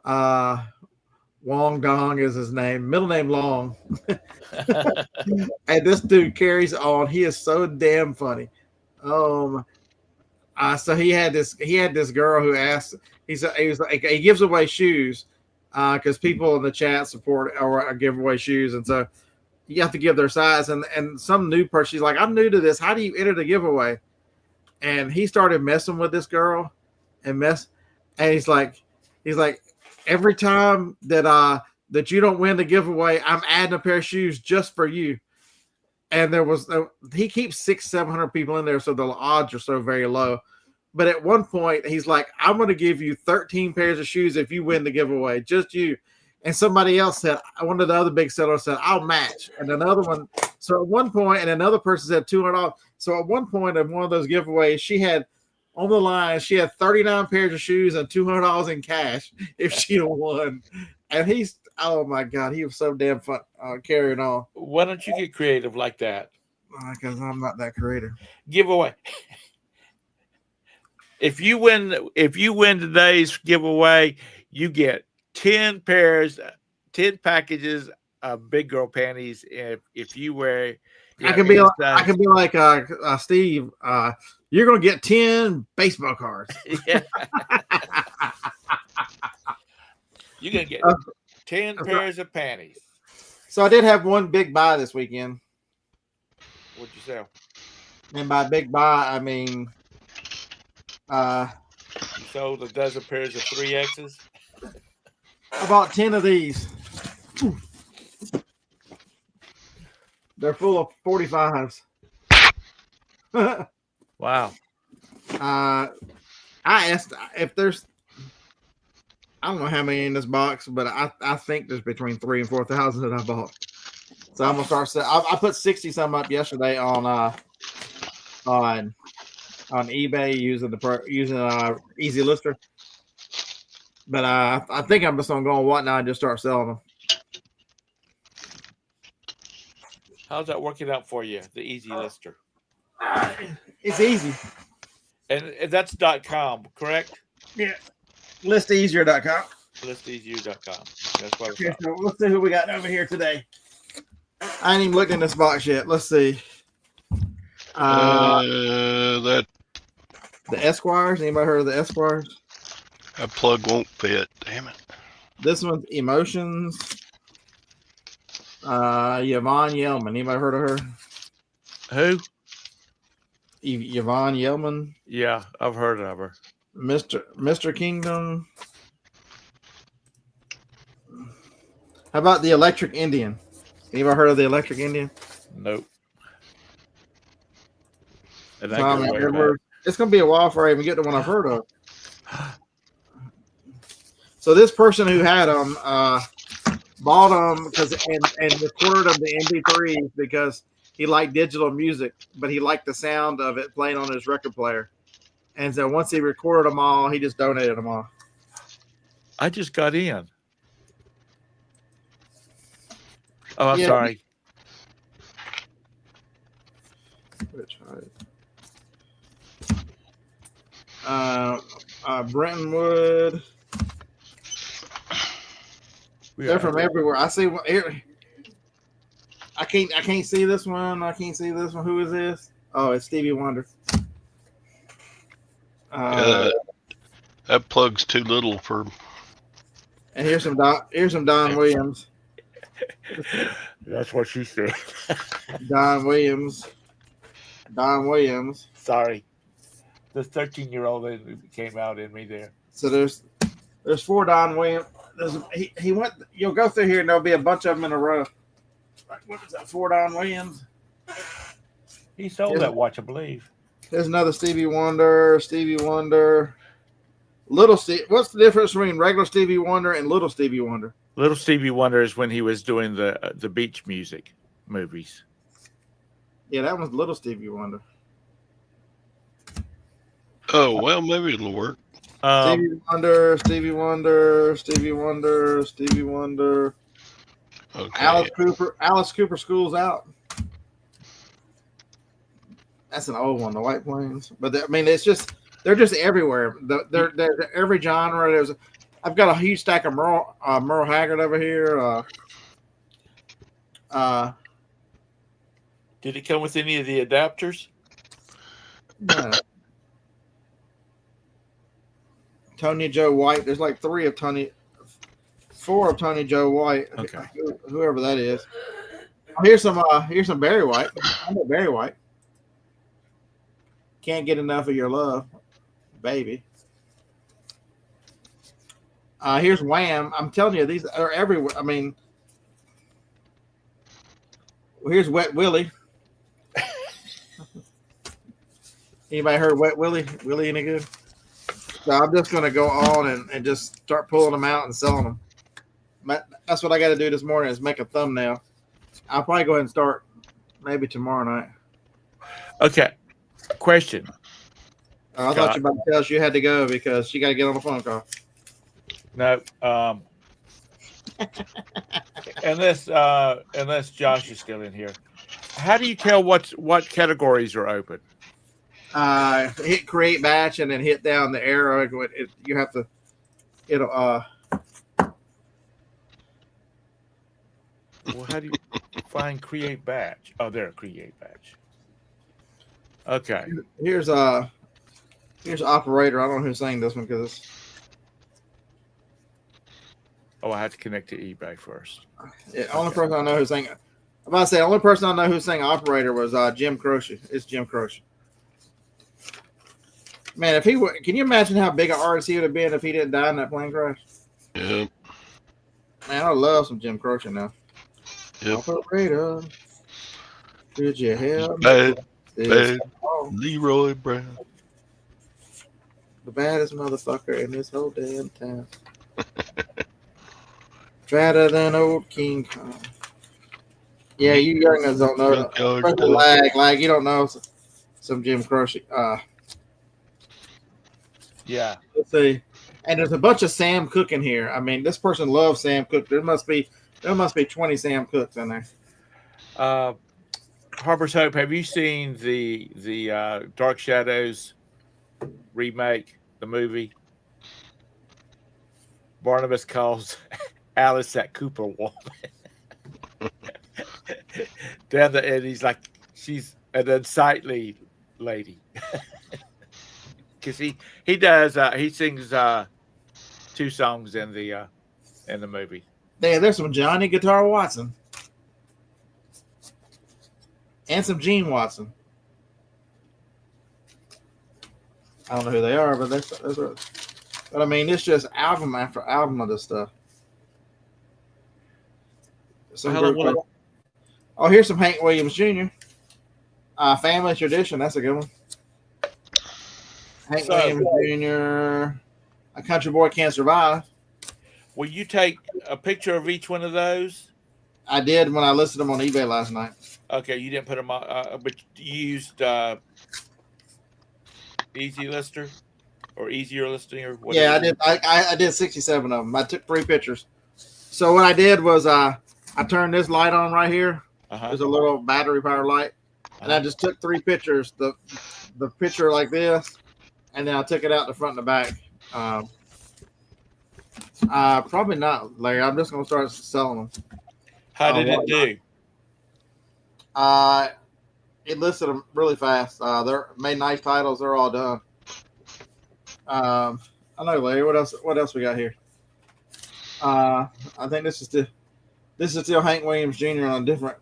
Wong Dong is his name. Middle name Long. And this dude carries on. He is so damn funny. So he had this girl who asked. He gives away shoes because people in the chat support or give away shoes, and so you have to give their size. And some new person, she's like, I'm new to this. How do you enter the giveaway? And he started messing with this girl, and he's like, every time that you don't win the giveaway, I'm adding a pair of shoes just for you. And he keeps 600-700 people in there, so the odds are so very low. But at one point, he's like, I'm going to give you 13 pairs of shoes if you win the giveaway, just you. And somebody else said, one of the other big sellers said, I'll match. And another one, so at one point, and another person said $200. So at one point of one of those giveaways, she had on the line, she had 39 pairs of shoes and $200 in cash if she'd have won. And oh my God, he was so damn fun carrying on. Why don't you get creative like that? Because I'm not that creative. Giveaway. If you win today's giveaway, you get 10 packages of big girl panties. If you wear, I can be like Steve. You're gonna get 10 baseball cards. Yeah. You're gonna get 10 pairs of panties. So I did have one big buy this weekend. What'd you sell? And by big buy, I mean you sold a dozen pairs of 3Xs. I bought 10 of these. They're full of 45s. Wow. I asked if there's, I don't know how many in this box, but I think there's between 3,000 and 4,000 that I bought. So I'm gonna start selling. I put 60 some up yesterday on eBay using Easy Lister. But I think I'm just gonna go on Whatnot and just start selling them. How's that working out for you? The Easy Lister. It's easy. And that's .com, correct? Yeah. Listeasier.com. Listeasier.com. That's what Okay, so let's see who we got over here today. I ain't even looked in this box yet. Let's see. That Esquires. Anybody heard of the Esquires? plug won't fit. Damn it. This one's Emotions. Yvonne Yellman. Anybody heard of her? Who? Yvonne Yellman. Yeah, I've heard of her. Mr. Kingdom. How about the Electric Indian? Anybody heard of the Electric Indian? Nope. Tom Edwards. It's going to be a while before I even get to one I've heard of. So this person who had them bought them and recorded them to MP3s because he liked digital music, but he liked the sound of it playing on his record player. And so once he recorded them all, he just donated them all. I just got in. Oh, I'm sorry. Brentonwood. They're from everywhere. I see here. I can't see this one. I can't see this one. Who is this? Oh, it's Stevie Wonder. That plug's too little for. And here's some Don Williams. That's what she said. Don Williams. Sorry. The 13-year-old came out in me there. So there's 4 Don Williams. He went. You'll go through here and there'll be a bunch of them in a row. What is that? 4 Don Williams. He sold that watch, I believe. There's another Stevie Wonder. Little Steve. What's the difference between regular Stevie Wonder and Little Stevie Wonder? Little Stevie Wonder is when he was doing the beach music movies. Yeah, that one's Little Stevie Wonder. Oh well, maybe it'll work. Stevie Wonder. Okay. Alice Cooper, School's Out. That's an old one, the White Plains. But they're just everywhere. They're every genre. I've got a huge stack of Merle Haggard over here. Did it come with any of the adapters? No. Tony Joe White. There's like 4 of Tony Joe White. Okay. Whoever that is. Here's some Barry White. I know Barry White. Can't get enough of your love, baby. Here's Wham. I'm telling you, these are everywhere. I mean, here's Wet Willie. Anybody heard Wet Willie? Willie any good? So I'm just going to go on and just start pulling them out and selling them. That's what I got to do this morning is make a thumbnail. I'll probably go ahead and start maybe tomorrow night. Okay. Question. I thought you were about to tell us you had to go because she got to get on the phone call. No. Unless Josh is still in here. How do you tell what categories are open? hit create batch and then hit down the arrow. You have to. It'll. Well, how do you find create batch? Oh, there, create batch. Okay. Here's operator. I don't know who's saying this one because Oh, I had to connect to eBay first. only person I know who's saying. I'm about to say the only person I know who's saying operator was Jim Croce. It's Jim Croce. Man, if he would, can you imagine how big an artist he would have been if he didn't die in that plane crash? Yep. Man, I love some Jim Croce now. Yep. Operator, could you help Bad, me? bad. Leroy Brown. The baddest motherfucker in this whole damn town. Fatter than old King Kong. Yeah, you youngins don't know. Like you don't know some Jim Croce. Yeah. Let's see. And there's a bunch of Sam Cooke in here. I mean, this person loves Sam Cooke. There must be 20 Sam Cookes in there. Harper's Hope, have you seen the Dark Shadows remake, the movie? Barnabas calls Alice that Cooper woman. And he's like, she's an unsightly lady. Because he sings 2 songs in the movie. There's some Johnny Guitar Watson. And some Gene Watson. I don't know who they are, but but I mean, it's just album after album of this stuff. Oh, here's some Hank Williams Jr. Family Tradition. That's a good one. Hank Williams Jr. A Country Boy Can't Survive. Will you take a picture of each one of those? I did when I listed them on eBay last night. Okay, you didn't put them on, but you used Easy Lister or Easier Listing or whatever. Yeah, I did. I did 67 of them. I took 3 pictures. So what I did was I turned this light on right here. There's a little battery powered light, and I just took 3 pictures. The picture like this, and then I took it out the front and the back. Probably not, Larry. I'm just gonna start selling them. How did it do? It listed them really fast. They're made nice titles. They're all done. I know, Larry. What else we got here? I think this is still Hank Williams Jr. on a different.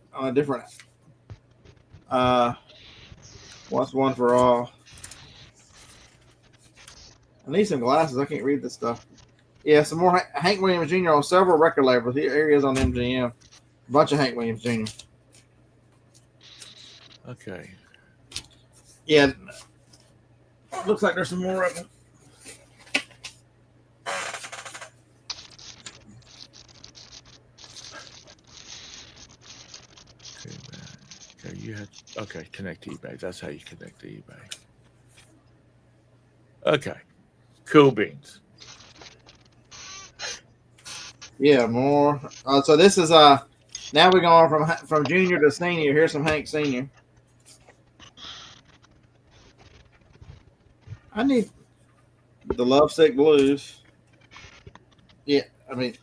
What's One for All? I need some glasses. I can't read this stuff. Yeah, some more Hank Williams Jr. on several record labels. Here he is on MGM. A bunch of Hank Williams Jr. Okay. Yeah. Looks like there's some more of them. Okay, connect to eBay. That's how you connect to eBay. Okay. Cool beans. Yeah, more. So this is now we're going from junior to senior. Here's some Hank Senior. I need the Lovesick Blues. Yeah, I mean,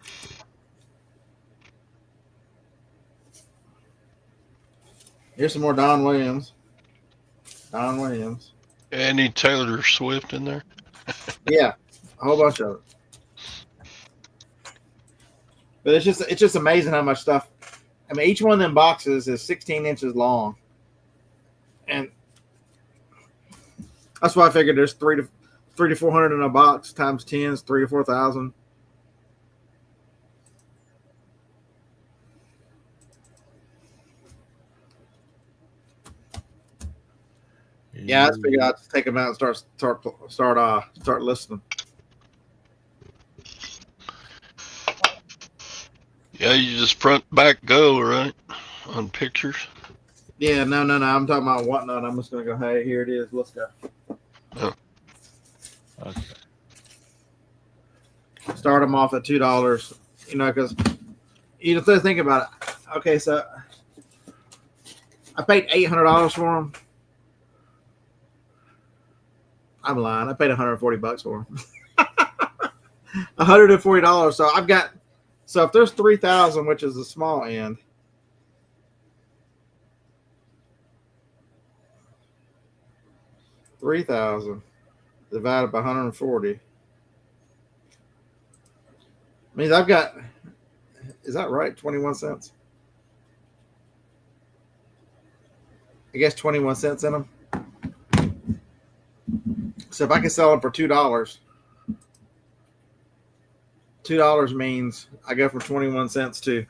here's some more Don Williams. Don Williams. Any Taylor Swift in there? Yeah, a whole bunch of it. But it's just amazing how much stuff. I mean, each one of them boxes is 16 inches long, and that's why I figured there's 300 to 400 in a box times 10 is 3,000 to 4,000. Yeah, I just figured I'd just take them out and start listening. Yeah, you just front back go, right? On pictures. Yeah, no. I'm talking about Whatnot. I'm just gonna go. Hey, here it is. Let's go. Oh. Okay. Start them off at $2. You know, because you have to think about it. Okay, so I paid $800 for them. I'm lying. I paid $140 for them. $140. So I've got. So if there's 3,000, which is the small end, $3,000 divided by 140 means I've got. Is that right? 21 cents. I guess 21 cents in them. So if I can sell them for $2, $2 means I go from 21 cents to,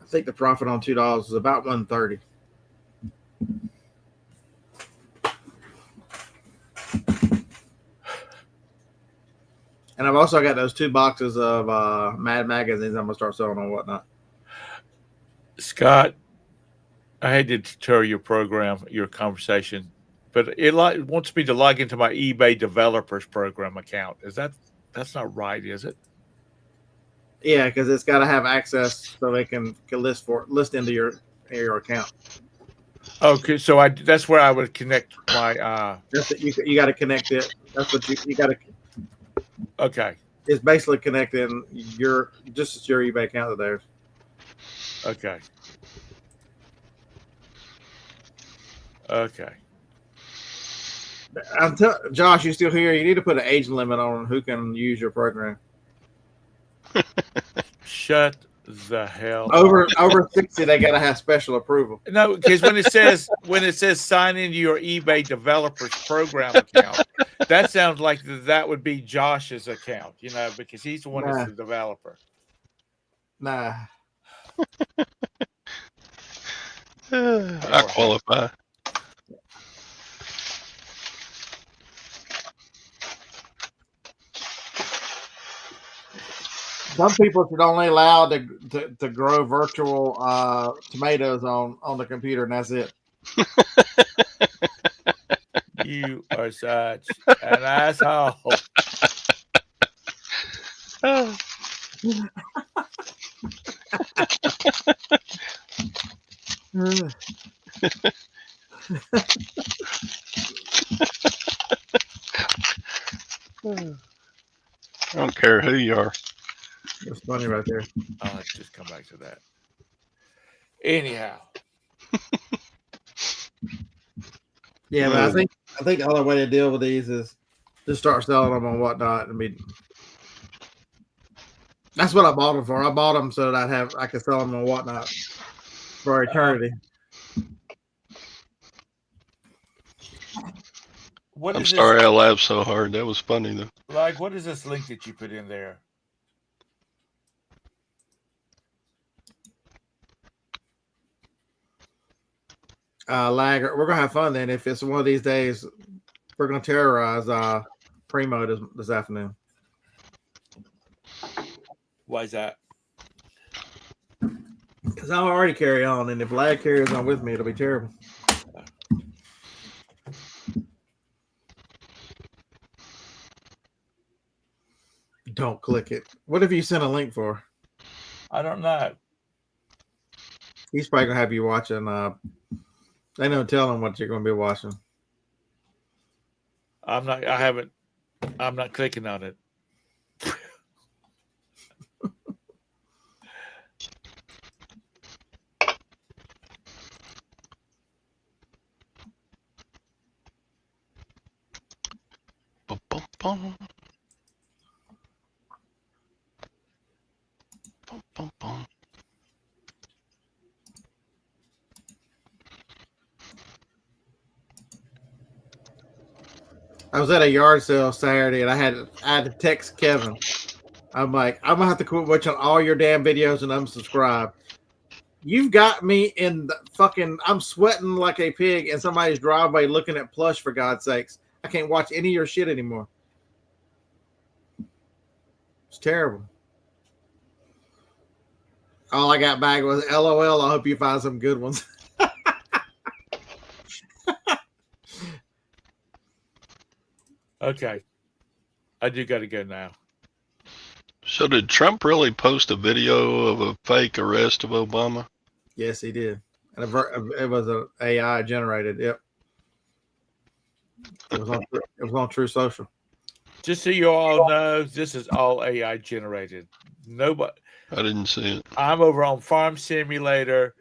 I think the profit on $2 is about 130. And I've also got those 2 boxes of Mad magazines I'm gonna start selling on Whatnot. Scott, I hate to deter your program, your conversation, but it wants me to log into my eBay developers program account. That's not right, is it? Yeah, because it's got to have access so they can list into your account. Okay, so that's where I would connect my. That's it. You got to connect it. That's what you got to. Okay. It's basically connecting your eBay account to theirs. Okay. Okay. Josh, you still here? You need to put an age limit on who can use your program. Shut the hell over up. Over 60, they gotta have special approval. No, because when it says sign into your eBay developers program account, that sounds like that would be Josh's account, because he's the one that's the developer. Nah. I qualify. Some people should only allow to grow virtual tomatoes on the computer, and that's it. You are such an asshole. I don't care who you are. It's funny right there. I'll just come back to that. Anyhow. Yeah, but I think the only way to deal with these is just start selling them on Whatnot. That's what I bought them for. I bought them so that I could sell them on Whatnot for eternity. I'm sorry I laughed so hard. That was funny though. Like, what is this link that you put in there? Lagger, we're gonna have fun then. If it's one of these days, we're gonna terrorize Primo this afternoon. Why is that? Because I already carry on, and if Lag carries on with me, it'll be terrible. Don't click it. What have you sent a link for? I don't know. He's probably gonna have you watching. They don't tell him what you're gonna be watching. I'm not clicking on it. I was at a yard sale Saturday, and I had to text Kevin. I'm like, I'm gonna have to quit watching all your damn videos and unsubscribe. You've got me in the fucking. I'm sweating like a pig in somebody's driveway looking at plush. For God's sakes, I can't watch any of your shit anymore. It's terrible. All I got back was LOL. I hope you find some good ones. Okay. I do got to go now. So did Trump really post a video of a fake arrest of Obama? Yes, he did. And it was an AI generated. Yep. It was on True Social. Just so you all know, this is all AI generated. Nobody. I didn't see it. I'm over on Farm Simulator.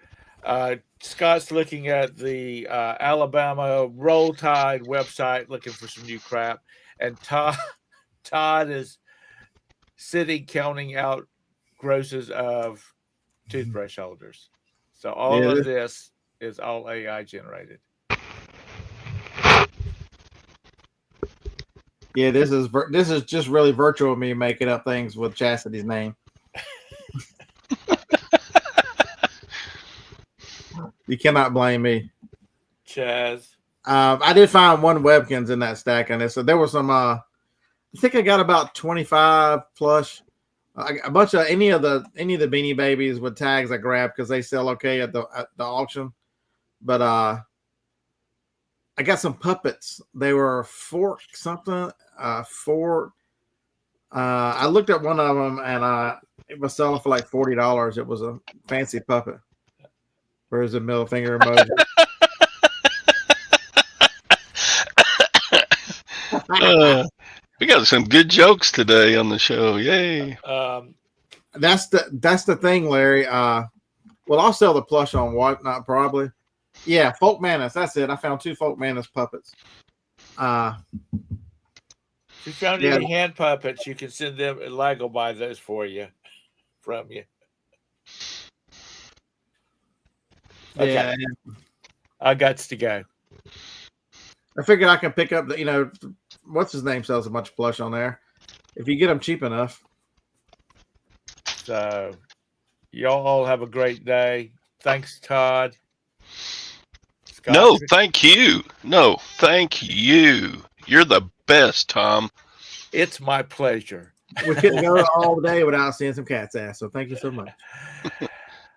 Scott's looking at the Alabama Roll Tide website, looking for some new crap, and Todd is sitting counting out grosses of toothbrush holders. So all of this is all AI generated. Yeah, this is just really virtual me making up things with Chastity's name. You cannot blame me. Chaz. I did find one Webkins in that stack, and so there was some. I think I got about 25 plus. A bunch of any of the Beanie Babies with tags I grabbed because they sell okay at the auction. But I got some puppets. They were fork something. Four. I looked at one of them and it was selling for like $40. It was a fancy puppet. Where's the middle finger emoji? We got some good jokes today on the show. Yay! That's the thing, Larry. Well, I'll sell the plush on Whatnot probably. Yeah, Folk Manus. That's it. I found 2 Folk Manus puppets. If you found any hand puppets, you can send them. Lag will buy those for you, from you. Okay. Yeah, I got to go. I figured I can pick up what's his name sells a bunch of plush on there. If you get them cheap enough. So, y'all all have a great day. Thanks, Todd. Scott. No, thank you. No, thank you. You're the best, Tom. It's my pleasure. We couldn't go all day without seeing some cat's ass, so thank you so much.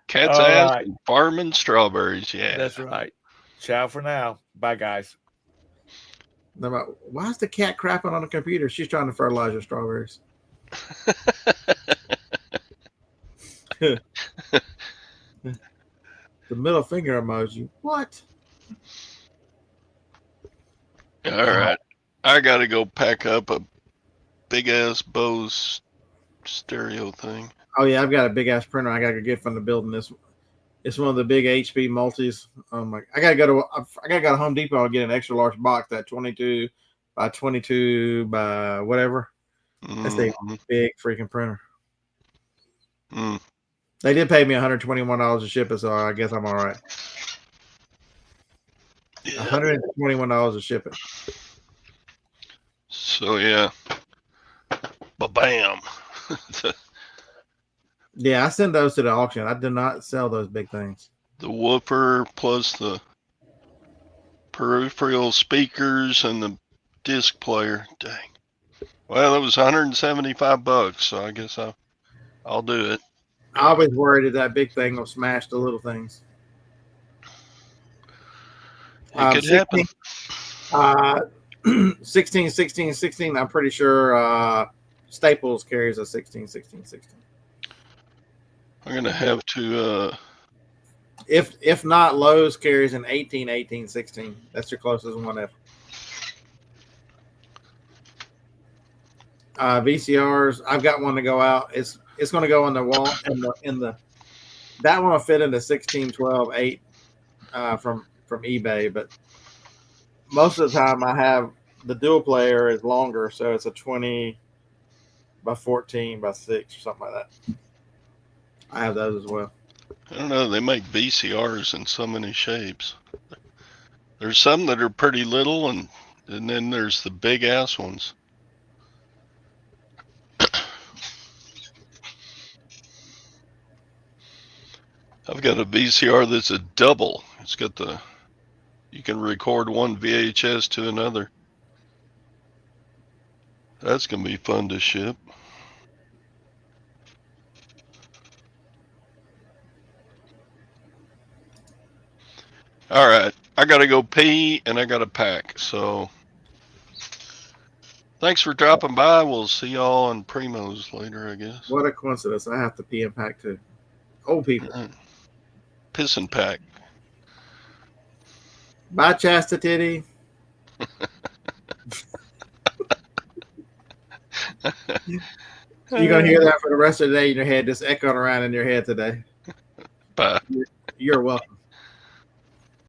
Cat's ass and farming strawberries, yeah. That's right. Ciao for now. Bye, guys. Why is the cat crapping on the computer? She's trying to fertilize her strawberries. The middle finger emoji. What? All right. I got to go pack up a big-ass Bose stereo thing. Oh, yeah, I've got a big-ass printer I got to get from the building. It's one of the big HP multis. I got to go to Home Depot and get an extra large box, that 22 by 22 by whatever. That's a big freaking printer. They did pay me $121 to ship it, so I guess I'm all right. Yeah. $121 to ship it. So, yeah. Ba-bam. Yeah, I send those to the auction. I do not sell those big things. The woofer plus the peripheral speakers and the disc player. Dang. Well, it was $175, so I guess I'll do it. I always worried that big thing will smash the little things. It could happen. 16. I'm pretty sure Staples carries a 16. I'm gonna have to. If not, Lowe's carries an 18, 16. That's your closest one ever. VCRs. I've got one to go out. It's going to go on the wall in the. That one will fit into 16, 12, 8 from eBay, but most of the time I have the dual player is longer, so it's a 20 by 14 by 6 or something like that. I have those as well. I don't know. They make VCRs in so many shapes. There's some that are pretty little, and then there's the big ass ones. I've got a VCR that's a double. It's got you can record one VHS to another. That's going to be fun to ship. All right. I got to go pee and I got to pack. So thanks for dropping by. We'll see y'all on Primos later, I guess. What a coincidence. I have to pee and pack too. Old people. Piss and pack. Bye, Chastity. You're gonna hear that for the rest of the day in your head, just echoing around in your head today. Bye. You're welcome.